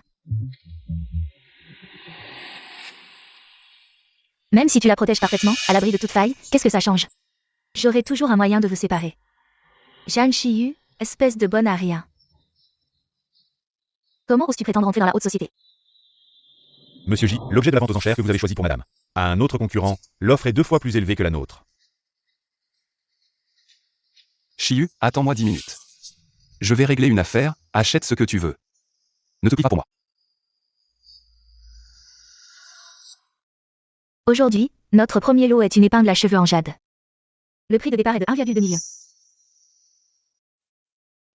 Même si tu la protèges parfaitement, à l'abri de toute faille, qu'est-ce que ça change? J'aurai toujours un moyen de vous séparer. Jeanne Chiyu, espèce de bonne à rien. Comment oses-tu prétendre entrer dans la haute société? Monsieur J, l'objet de la vente aux enchères que vous avez choisi pour madame. À un autre concurrent, l'offre est 2 fois plus élevée que la nôtre. Chiyu, attends-moi 10 minutes. Je vais régler une affaire, achète ce que tu veux. Ne te prie pas pour moi. Aujourd'hui, notre premier lot est une épingle à cheveux en jade. Le prix de départ est de 1,2 million.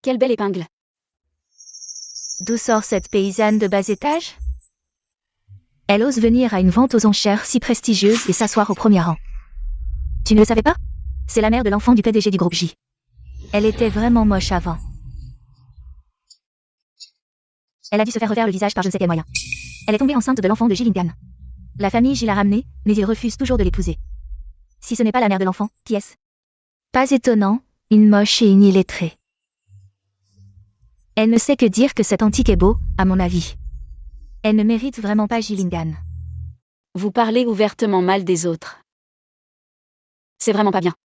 Quelle belle épingle. D'où sort cette paysanne de bas étage? Elle ose venir à une vente aux enchères si prestigieuse et s'asseoir au premier rang. Tu ne le savais pas? C'est la mère de l'enfant du PDG du groupe J. Elle était vraiment moche avant. Elle a dû se faire refaire le visage par je ne sais quel moyen. Elle est tombée enceinte de l'enfant de Gilligan. La famille J l'a ramenée, mais il refuse toujours de l'épouser. Si ce n'est pas la mère de l'enfant, qui est-ce? Pas étonnant, une moche et une illettrée. Elle ne sait que dire que cet antique est beau, à mon avis. Elle ne mérite vraiment pas Gilligan. Vous parlez ouvertement mal des autres. C'est vraiment pas bien.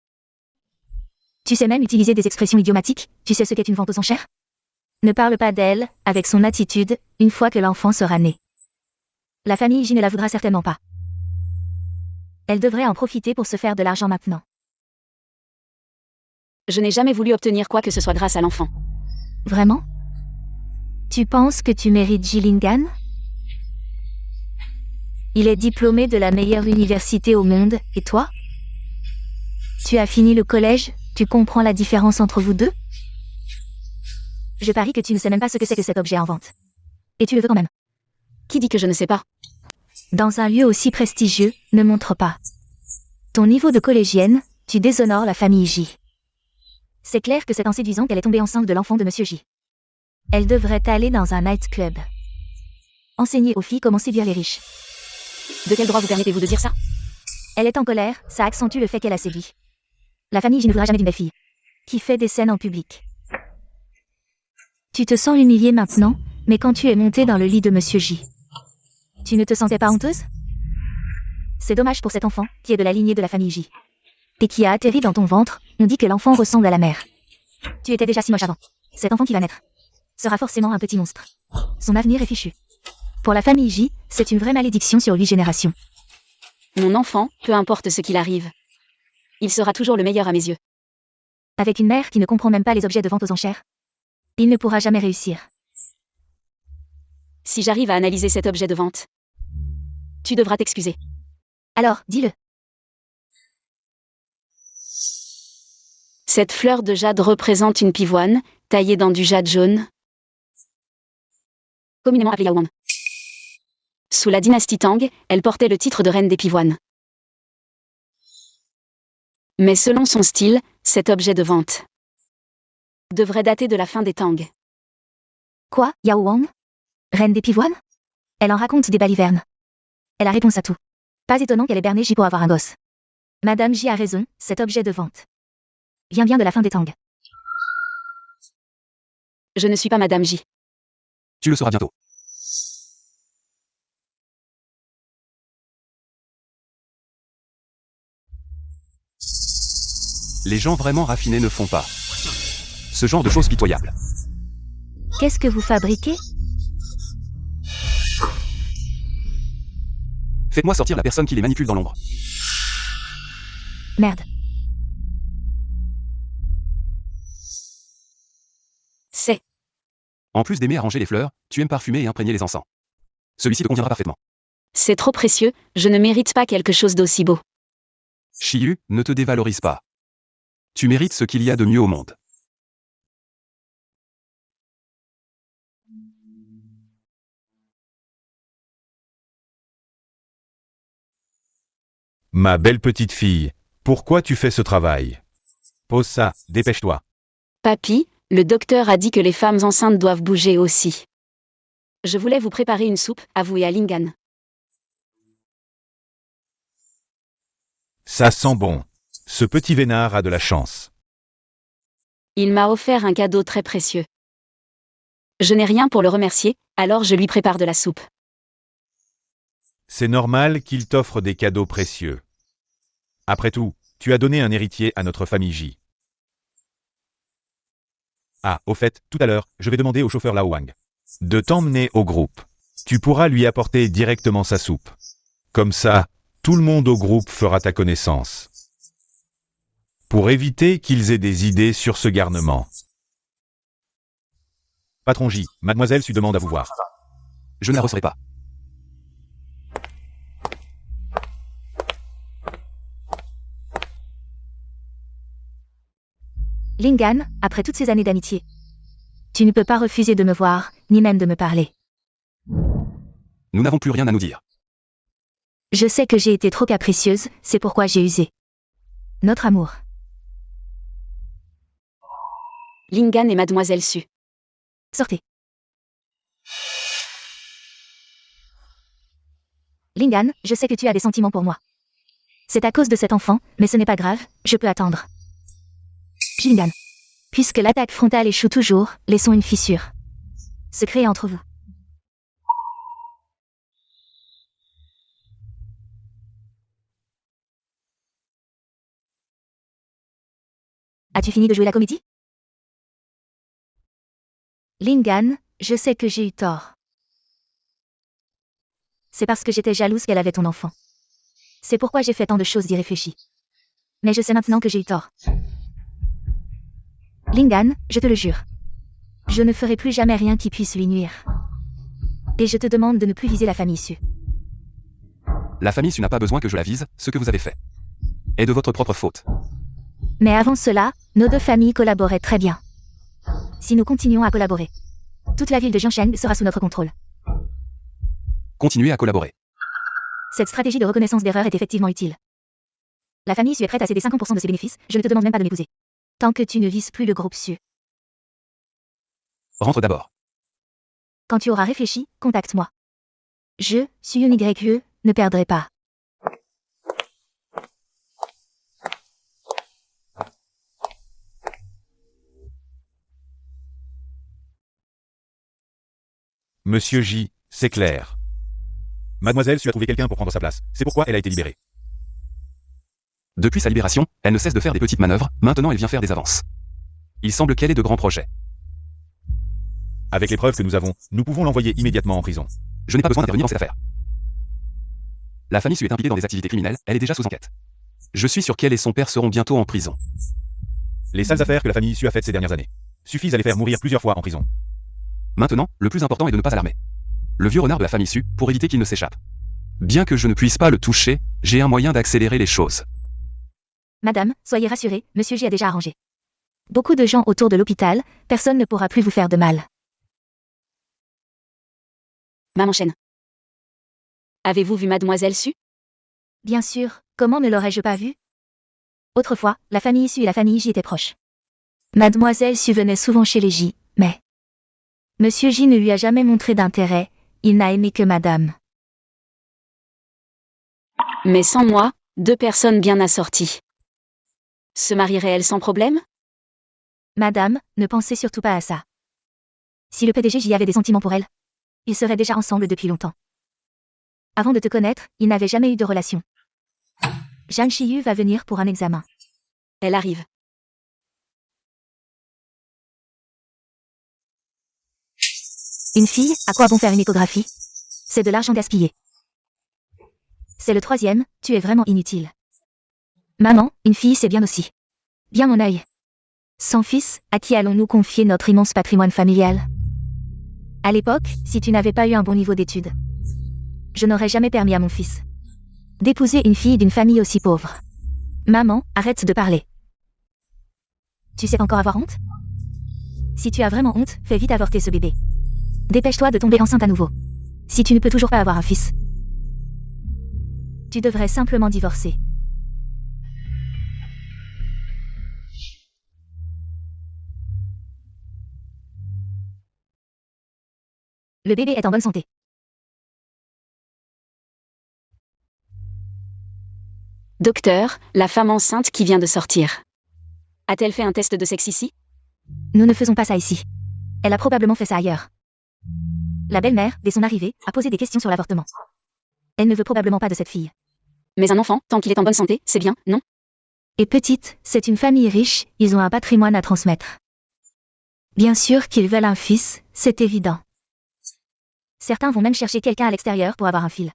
Tu sais même utiliser des expressions idiomatiques, tu sais ce qu'est une vente aux enchères? Ne parle pas d'elle, avec son attitude, une fois que l'enfant sera né. La famille J ne la voudra certainement pas. Elle devrait en profiter pour se faire de l'argent maintenant. Je n'ai jamais voulu obtenir quoi que ce soit grâce à l'enfant. Vraiment? Tu penses que tu mérites Gilligan? Il est diplômé de la meilleure université au monde, et toi? Tu as fini le collège, tu comprends la différence entre vous deux? Je parie que tu ne sais même pas ce que c'est que cet objet en vente. Et tu le veux quand même. Qui dit que je ne sais pas? Dans un lieu aussi prestigieux, ne montre pas. Ton niveau de collégienne, tu déshonores la famille J. C'est clair que c'est en séduisant qu'elle est tombée enceinte de l'enfant de Monsieur J. Elle devrait aller dans un nightclub. Enseigner aux filles comment séduire les riches. De quel droit vous permettez-vous de dire ça? Elle est en colère, ça accentue le fait qu'elle a séduit. La famille J ne voudra jamais d'une belle fille. Qui fait des scènes en public. Tu te sens humiliée maintenant, mais quand tu es montée dans le lit de Monsieur J. Tu ne te sentais pas honteuse? C'est dommage pour cet enfant, qui est de la lignée de la famille J. Et qui a atterri dans ton ventre, on dit que l'enfant ressemble à la mère. Tu étais déjà si moche avant. Cet enfant qui va naître sera forcément un petit monstre. Son avenir est fichu. Pour la famille J, c'est une vraie malédiction sur 8 générations. Mon enfant, peu importe ce qu'il arrive. Il sera toujours le meilleur à mes yeux. Avec une mère qui ne comprend même pas les objets de vente aux enchères, il ne pourra jamais réussir. Si j'arrive à analyser cet objet de vente, tu devras t'excuser. Alors, dis-le. Cette fleur de jade représente une pivoine, taillée dans du jade jaune, communément appelée Yaoang. Sous la dynastie Tang, elle portait le titre de reine des pivoines. Mais selon son style, cet objet de vente devrait dater de la fin des Tang. Quoi, Yao Wang? Reine des pivoines? Elle en raconte des balivernes. Elle a réponse à tout. Pas étonnant qu'elle ait berné J pour avoir un gosse. Madame J a raison, cet objet de vente vient bien de la fin des Tang. Je ne suis pas Madame J. Tu le sauras bientôt. Les gens vraiment raffinés ne font pas ce genre de choses pitoyables. Qu'est-ce que vous fabriquez? Faites-moi sortir la personne qui les manipule dans l'ombre. Merde. C'est. En plus d'aimer arranger les fleurs, tu aimes parfumer et imprégner les encens. Celui-ci te conviendra parfaitement. C'est trop précieux, je ne mérite pas quelque chose d'aussi beau. Shiyu, ne te dévalorise pas. Tu mérites ce qu'il y a de mieux au monde. Ma belle petite fille, pourquoi tu fais ce travail? Pose ça, dépêche-toi. Papy, le docteur a dit que les femmes enceintes doivent bouger aussi. Je voulais vous préparer une soupe, à vous et à Lingan. Ça sent bon. Ce petit vénard a de la chance. Il m'a offert un cadeau très précieux. Je n'ai rien pour le remercier, alors je lui prépare de la soupe. C'est normal qu'il t'offre des cadeaux précieux. Après tout, tu as donné un héritier à notre famille J. Ah, au fait, tout à l'heure, je vais demander au chauffeur Lao Wang de t'emmener au groupe. Tu pourras lui apporter directement sa soupe. Comme ça, tout le monde au groupe fera ta connaissance. Pour éviter qu'ils aient des idées sur ce garnement. Patron J, mademoiselle Su demande à vous voir. Je ne la recevrai pas. Lingan, après toutes ces années d'amitié, tu ne peux pas refuser de me voir, ni même de me parler. Nous n'avons plus rien à nous dire. Je sais que j'ai été trop capricieuse, c'est pourquoi j'ai usé notre amour. Lingan et mademoiselle Su. Sortez. Lingan, je sais que tu as des sentiments pour moi. C'est à cause de cet enfant, mais ce n'est pas grave, je peux attendre. Lingan. Puisque l'attaque frontale échoue toujours, laissons une fissure se créer entre vous. As-tu fini de jouer la comédie? Lingan, je sais que j'ai eu tort. C'est parce que j'étais jalouse qu'elle avait ton enfant. C'est pourquoi j'ai fait tant de choses irréfléchies. Mais je sais maintenant que j'ai eu tort. Lingan, je te le jure. Je ne ferai plus jamais rien qui puisse lui nuire. Et je te demande de ne plus viser la famille Su. La famille Su n'a pas besoin que je la vise, ce que vous avez fait est de votre propre faute. Mais avant cela, nos deux familles collaboraient très bien. Si nous continuons à collaborer, toute la ville de Jiangsheng sera sous notre contrôle. Continuez à collaborer. Cette stratégie de reconnaissance d'erreur est effectivement utile. La famille Su est prête à céder 50% de ses bénéfices, je ne te demande même pas de m'épouser. Tant que tu ne vises plus le groupe Su. Rentre d'abord. Quand tu auras réfléchi, contacte-moi. Je, Suyun YE, ne perdrai pas. Monsieur J, c'est clair. Mademoiselle Su a trouvé quelqu'un pour prendre sa place. C'est pourquoi elle a été libérée. Depuis sa libération, elle ne cesse de faire des petites manœuvres, maintenant elle vient faire des avances. Il semble qu'elle ait de grands projets. Avec les preuves que nous avons, nous pouvons l'envoyer immédiatement en prison. Je n'ai pas besoin d'intervenir dans cette affaire. La famille Su est impliquée dans des activités criminelles, elle est déjà sous enquête. Je suis sûr qu'elle et son père seront bientôt en prison. Les sales affaires que la famille Su a faites ces dernières années suffisent à les faire mourir plusieurs fois en prison. Maintenant, le plus important est de ne pas alarmer le vieux renard de la famille Su pour éviter qu'il ne s'échappe. Bien que je ne puisse pas le toucher, j'ai un moyen d'accélérer les choses. Madame, soyez rassurée, Monsieur J a déjà arrangé. Beaucoup de gens autour de l'hôpital, personne ne pourra plus vous faire de mal. Maman Chen. Avez-vous vu Mademoiselle Su? Bien sûr, comment ne l'aurais-je pas vu? Autrefois, la famille Su et la famille J étaient proches. Mademoiselle Su venait souvent chez les J, mais Monsieur J ne lui a jamais montré d'intérêt, il n'a aimé que Madame. Mais sans moi, 2 personnes bien assorties. Se marierait-elle sans problème? Madame, ne pensez surtout pas à ça. Si le PDG J avait des sentiments pour elle, ils seraient déjà ensemble depuis longtemps. Avant de te connaître, ils n'avaient jamais eu de relation. Zhang Xiyu va venir pour un examen. Elle arrive. Une fille, à quoi bon faire une échographie? C'est de l'argent gaspillé. C'est le 3e, tu es vraiment inutile. Maman, une fille c'est bien aussi. Bien mon œil. Sans fils, à qui allons-nous confier notre immense patrimoine familial? À l'époque, si tu n'avais pas eu un bon niveau d'études, je n'aurais jamais permis à mon fils d'épouser une fille d'une famille aussi pauvre. Maman, arrête de parler. Tu sais encore avoir honte? Si tu as vraiment honte, fais vite avorter ce bébé. Dépêche-toi de tomber enceinte à nouveau. Si tu ne peux toujours pas avoir un fils, tu devrais simplement divorcer. Le bébé est en bonne santé. Docteur, la femme enceinte qui vient de sortir. A-t-elle fait un test de sexe ici? Nous ne faisons pas ça ici. Elle a probablement fait ça ailleurs. La belle-mère, dès son arrivée, a posé des questions sur l'avortement. Elle ne veut probablement pas de cette fille. Mais un enfant, tant qu'il est en bonne santé, c'est bien, non? Et petite, c'est une famille riche, ils ont un patrimoine à transmettre. Bien sûr qu'ils veulent un fils, c'est évident. Certains vont même chercher quelqu'un à l'extérieur pour avoir un fil.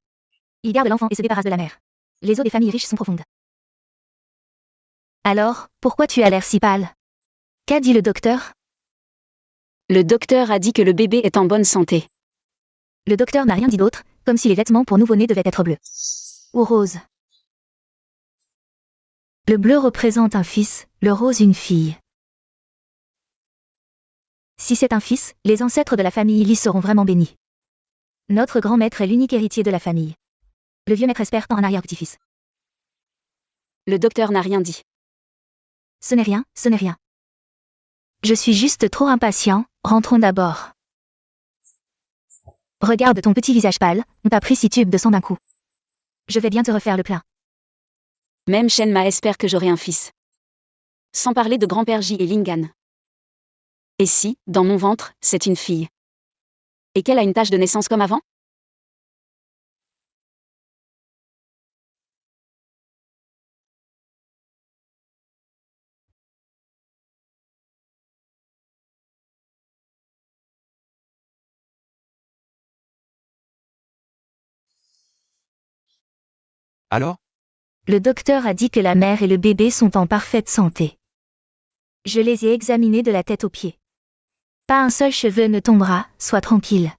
Ils gardent l'enfant et se débarrassent de la mère. Les eaux des familles riches sont profondes. Alors, pourquoi tu as l'air si pâle? Qu'a dit le docteur? Le docteur a dit que le bébé est en bonne santé. Le docteur n'a rien dit d'autre, comme si les vêtements pour nouveau-nés devaient être bleus. Ou rose. Le bleu représente un fils, le rose une fille. Si c'est un fils, les ancêtres de la famille Lee seront vraiment bénis. Notre grand-maître est l'unique héritier de la famille. Le vieux maître espère tant un arrière-petit-fils. Le docteur n'a rien dit. Ce n'est rien, ce n'est rien. Je suis juste trop impatient, rentrons d'abord. Regarde ton petit visage pâle, on t'a pris 6 tubes de sang d'un coup. Je vais bien te refaire le plein. Même Shen Ma espère que j'aurai un fils. Sans parler de grand-père J et Lingan. Et si, dans mon ventre, c'est une fille? Et qu'elle a une tache de naissance comme avant? Alors? Le docteur a dit que la mère et le bébé sont en parfaite santé. Je les ai examinés de la tête aux pieds. Pas un seul cheveu ne tombera, sois tranquille.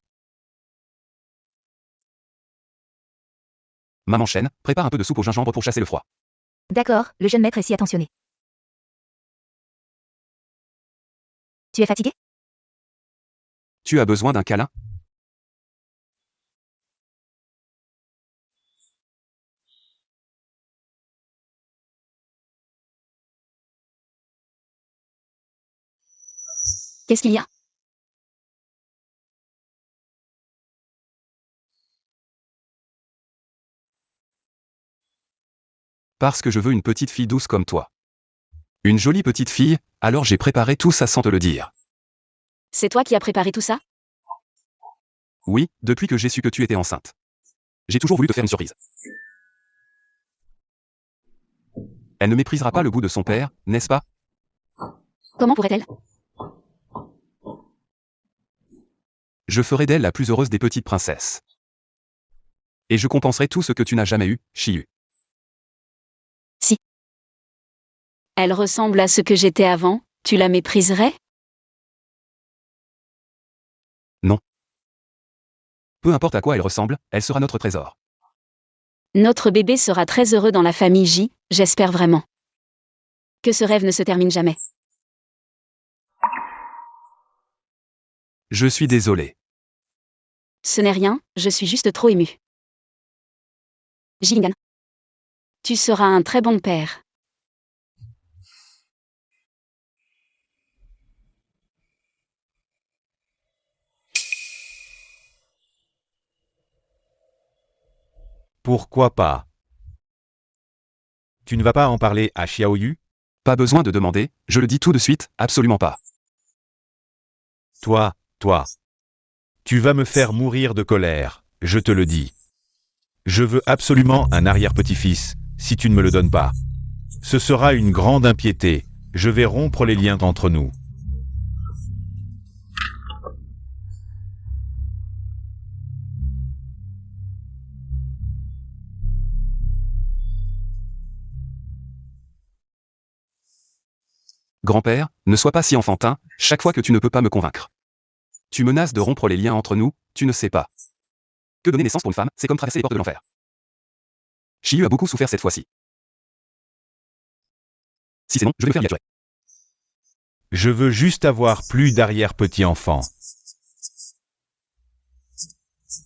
Maman Chen, prépare un peu de soupe au gingembre pour chasser le froid. D'accord, le jeune maître est si attentionné. Tu es fatigué? Tu as besoin d'un câlin? Qu'est-ce qu'il y a? Parce que je veux une petite fille douce comme toi. Une jolie petite fille, alors j'ai préparé tout ça sans te le dire. C'est toi qui as préparé tout ça? Oui, depuis que j'ai su que tu étais enceinte. J'ai toujours voulu te faire une surprise. Elle ne méprisera pas le goût de son père, n'est-ce pas? Comment pourrait-elle? Je ferai d'elle la plus heureuse des petites princesses. Et je compenserai tout ce que tu n'as jamais eu, Chiyu. Elle ressemble à ce que j'étais avant, tu la mépriserais? Peu importe à quoi elle ressemble, elle sera notre trésor. Notre bébé sera très heureux dans la famille J, j'espère vraiment. Que ce rêve ne se termine jamais. Je suis désolé. Ce n'est rien, je suis juste trop émue. Jingan. Tu seras un très bon père. Pourquoi pas? Tu ne vas pas en parler à Xiaoyu? Pas besoin de demander, je le dis tout de suite, absolument pas. Toi. Tu vas me faire mourir de colère, je te le dis. Je veux absolument un arrière-petit-fils, si tu ne me le donnes pas. Ce sera une grande impiété, je vais rompre les liens entre nous. Grand-père, ne sois pas si enfantin, chaque fois que tu ne peux pas me convaincre. Tu menaces de rompre les liens entre nous, tu ne sais pas. Que donner naissance pour une femme, c'est comme traverser les portes de l'enfer. Chiyu a beaucoup souffert cette fois-ci. Si c'est non, je vais me faire liaturer. Je veux juste avoir plus d'arrière-petits-enfants.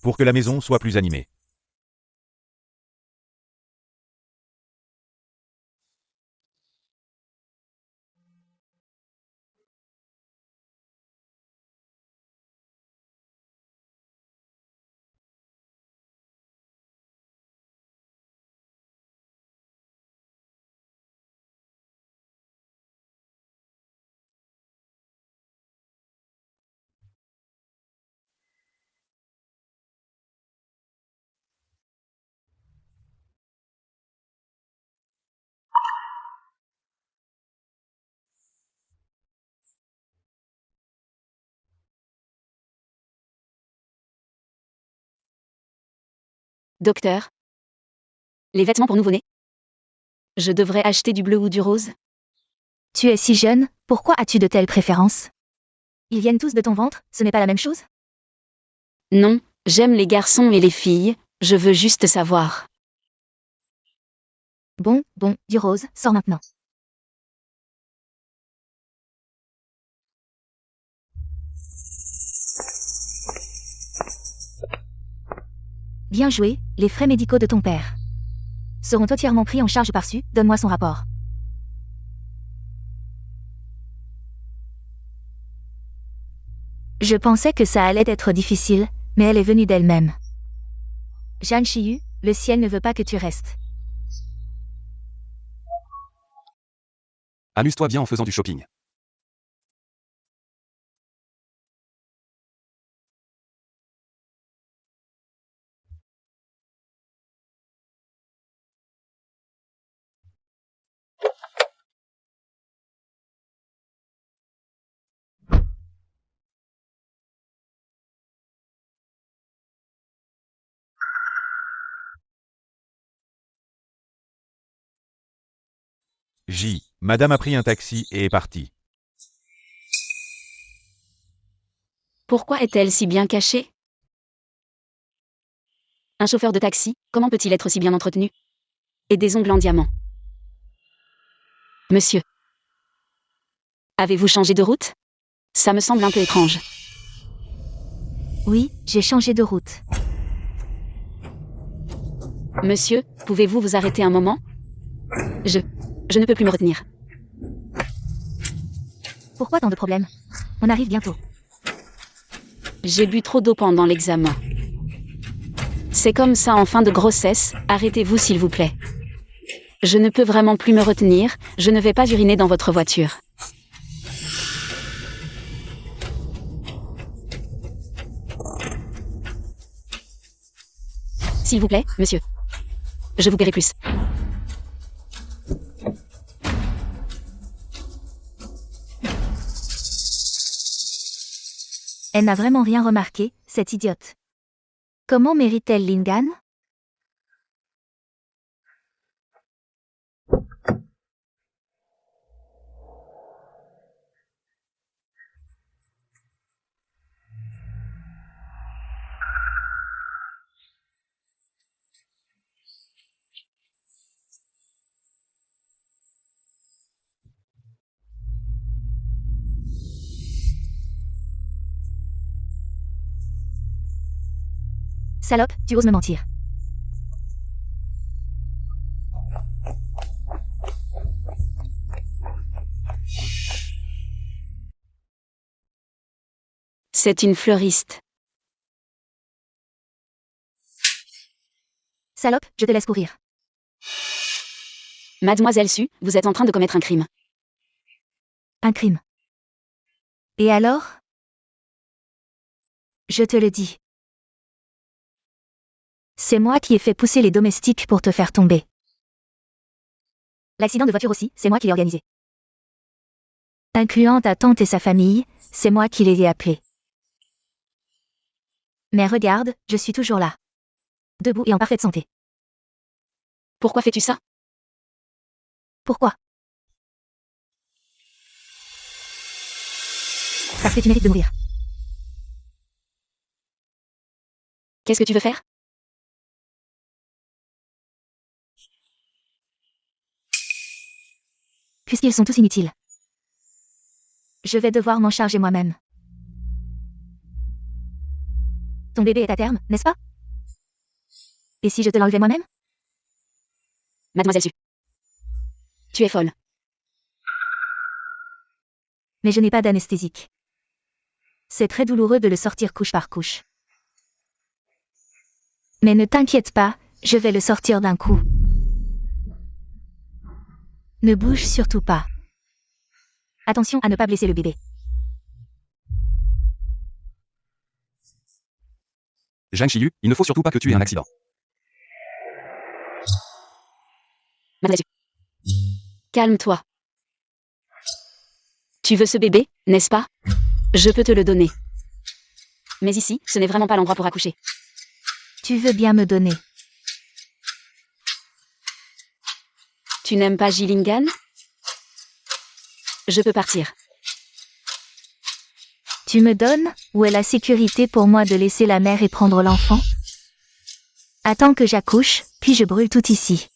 Pour que la maison soit plus animée. Docteur. Les vêtements pour nouveau-né. Je devrais acheter du bleu ou du rose? Tu es si jeune, pourquoi as-tu de telles préférences? Ils viennent tous de ton ventre, ce n'est pas la même chose? Non, j'aime les garçons et les filles, je veux juste savoir. Bon, du rose, sors maintenant. Bien joué, les frais médicaux de ton père seront entièrement pris en charge par-dessus, donne-moi son rapport. Je pensais que ça allait être difficile, mais elle est venue d'elle-même. Jeanne Chiyu, le ciel ne veut pas que tu restes. Amuse-toi bien en faisant du shopping. J. Madame a pris un taxi et est partie. Pourquoi est-elle si bien cachée? Un chauffeur de taxi, comment peut-il être si bien entretenu? Et des ongles en diamant. Monsieur. Avez-vous changé de route? Ça me semble un peu étrange. Oui, j'ai changé de route. Monsieur, pouvez-vous vous arrêter un moment? Je ne peux plus me retenir. Pourquoi tant de problèmes? On arrive bientôt. J'ai bu trop d'eau pendant l'examen. C'est comme ça en fin de grossesse, arrêtez-vous s'il vous plaît. Je ne peux vraiment plus me retenir, je ne vais pas uriner dans votre voiture. S'il vous plaît, monsieur. Je vous paierai plus. Elle n'a vraiment rien remarqué, cette idiote. Comment mérite-t-elle Lingan? Salope, tu oses me mentir. C'est une fleuriste. Salope, je te laisse courir. Mademoiselle Su, vous êtes en train de commettre un crime. Un crime. Et alors? Je te le dis. C'est moi qui ai fait pousser les domestiques pour te faire tomber. L'accident de voiture aussi, c'est moi qui l'ai organisé. Incluant ta tante et sa famille, c'est moi qui les ai appelés. Mais regarde, je suis toujours là. Debout et en parfaite santé. Pourquoi fais-tu ça? Pourquoi? Parce que tu mérites de mourir. Qu'est-ce que tu veux faire? Puisqu'ils sont tous inutiles. Je vais devoir m'en charger moi-même. Ton bébé est à terme, n'est-ce pas? Et si je te l'enlevais moi-même? Mademoiselle Su. Tu es folle. Mais je n'ai pas d'anesthésique. C'est très douloureux de le sortir couche par couche. Mais ne t'inquiète pas, je vais le sortir d'un coup. Ne bouge surtout pas. Attention à ne pas blesser le bébé. Zhang Qiyu, il ne faut surtout pas que tu aies un accident. Mademoiselle Su. Calme-toi. Tu veux ce bébé, n'est-ce pas? Je peux te le donner. Mais ici, ce n'est vraiment pas l'endroit pour accoucher. Tu veux bien me donner. Tu n'aimes pas Gillingham? Je peux partir. Tu me donnes, où est la sécurité pour moi de laisser la mère et prendre l'enfant? Attends que j'accouche, puis je brûle tout ici.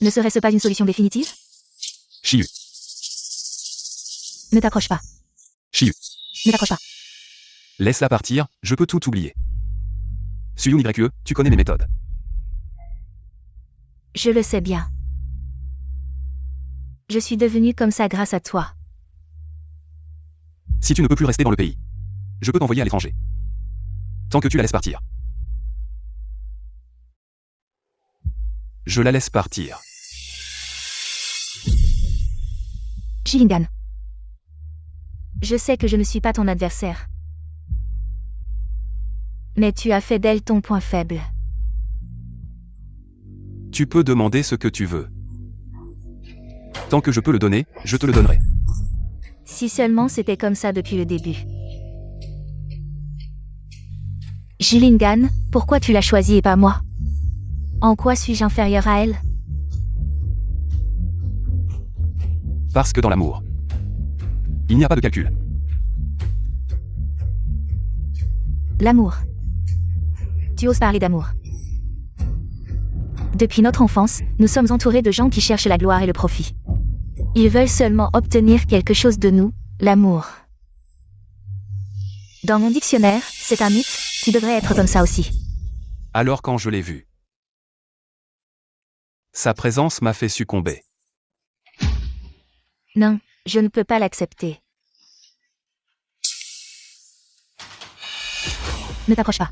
Ne serait-ce pas une solution définitive? Qiyu. Ne t'approche pas. Qiyu. Ne t'approche pas. Laisse-la partir, je peux tout oublier. Suyun YE, tu connais mes méthodes. Je le sais bien. Je suis devenue comme ça grâce à toi. Si tu ne peux plus rester dans le pays, je peux t'envoyer à l'étranger. Tant que tu la laisses partir. Je la laisse partir. Gillingham. Je sais que je ne suis pas ton adversaire. Mais tu as fait d'elle ton point faible. Tu peux demander ce que tu veux. Tant que je peux le donner, je te le donnerai. Si seulement c'était comme ça depuis le début. Gillingham, pourquoi tu l'as choisie et pas moi? En quoi suis-je inférieur à elle? Parce que dans l'amour, il n'y a pas de calcul. L'amour. Tu oses parler d'amour. Depuis notre enfance, nous sommes entourés de gens qui cherchent la gloire et le profit. Ils veulent seulement obtenir quelque chose de nous, l'amour. Dans mon dictionnaire, c'est un mythe, tu devrais être comme ça aussi. Alors quand je l'ai vu, sa présence m'a fait succomber. Non, je ne peux pas l'accepter. Ne t'approche pas.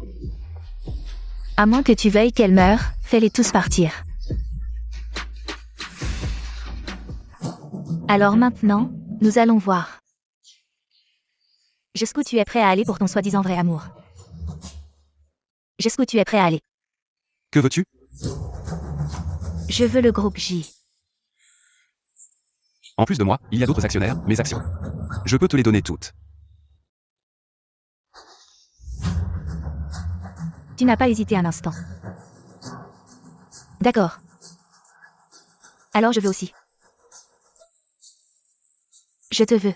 À moins que tu veuilles qu'elle meure, fais-les tous partir. Alors maintenant, nous allons voir. Jusqu'où tu es prêt à aller pour ton soi-disant vrai amour? Jusqu'où tu es prêt à aller? Que veux-tu? Je veux le groupe J. En plus de moi, il y a d'autres actionnaires, mes actions. Je peux te les donner toutes. Tu n'as pas hésité un instant. D'accord. Alors je veux aussi. Je te veux.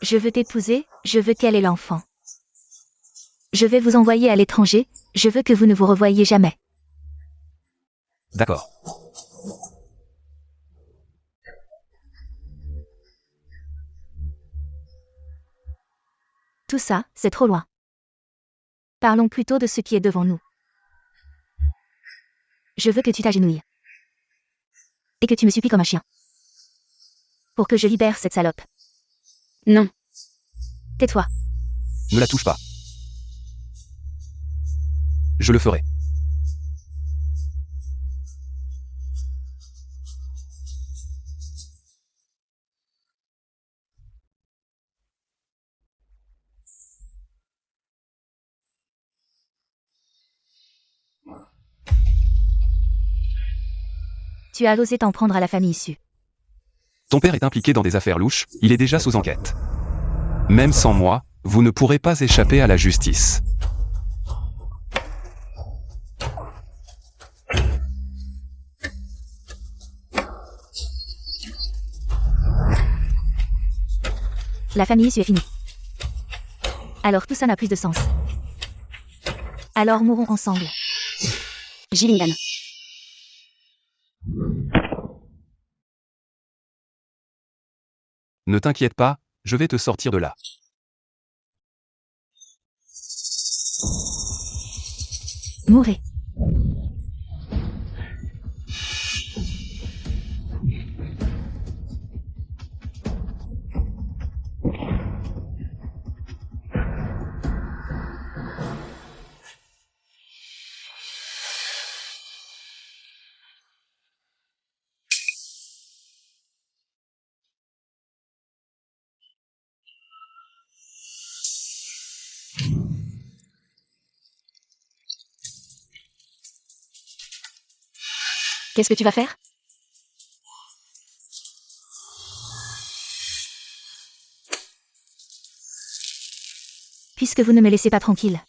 Je veux t'épouser, je veux qu'elle ait l'enfant. Je vais vous envoyer à l'étranger, je veux que vous ne vous revoyiez jamais. D'accord. Tout ça, c'est trop loin. Parlons plutôt de ce qui est devant nous. Je veux que tu t'agenouilles. Et que tu me supplies comme un chien. Pour que je libère cette salope. Non. Tais-toi. Ne la touche pas. Je le ferai. Tu as osé t'en prendre à la famille issue. Ton père est impliqué dans des affaires louches, il est déjà sous enquête. Même sans moi, vous ne pourrez pas échapper à la justice. La famille issue est finie. Alors tout ça n'a plus de sens. Alors mourons ensemble. Gillingham. Ne t'inquiète pas, je vais te sortir de là. Mourez. Qu'est-ce que tu vas faire? Puisque vous ne me laissez pas tranquille.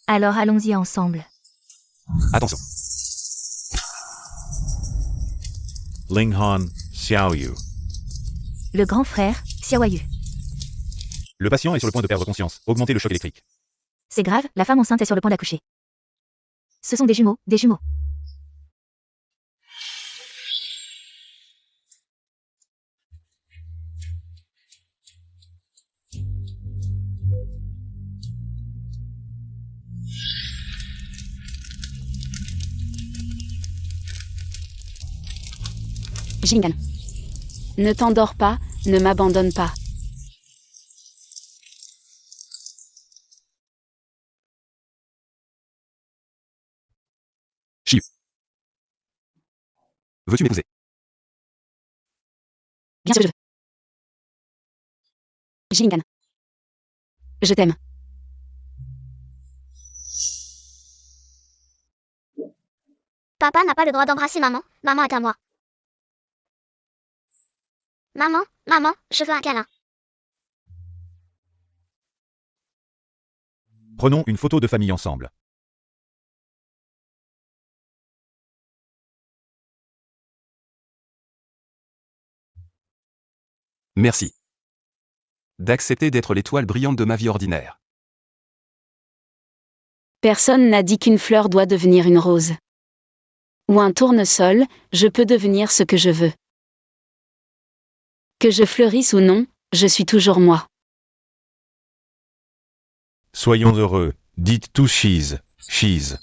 Alors allons-y ensemble. Attention. Ling Han, Xiaoyu. Le grand frère, Xiaoyu. Le patient est sur le point de perdre conscience. Augmentez le choc électrique. C'est grave, la femme enceinte est sur le point d'accoucher. Ce sont des jumeaux, des jumeaux. Gillingham. Ne t'endors pas, ne m'abandonne pas. Chiu. Veux-tu m'épouser? Bien sûr que je veux. Gillingham. Je t'aime. Papa n'a pas le droit d'embrasser maman, maman est à moi. Maman, maman, je veux un câlin. Prenons une photo de famille ensemble. Merci. D'accepter d'être l'étoile brillante de ma vie ordinaire. Personne n'a dit qu'une fleur doit devenir une rose. Ou un tournesol, je peux devenir ce que je veux. Que je fleurisse ou non, je suis toujours moi. Soyons heureux. Dites tous cheese. Cheese.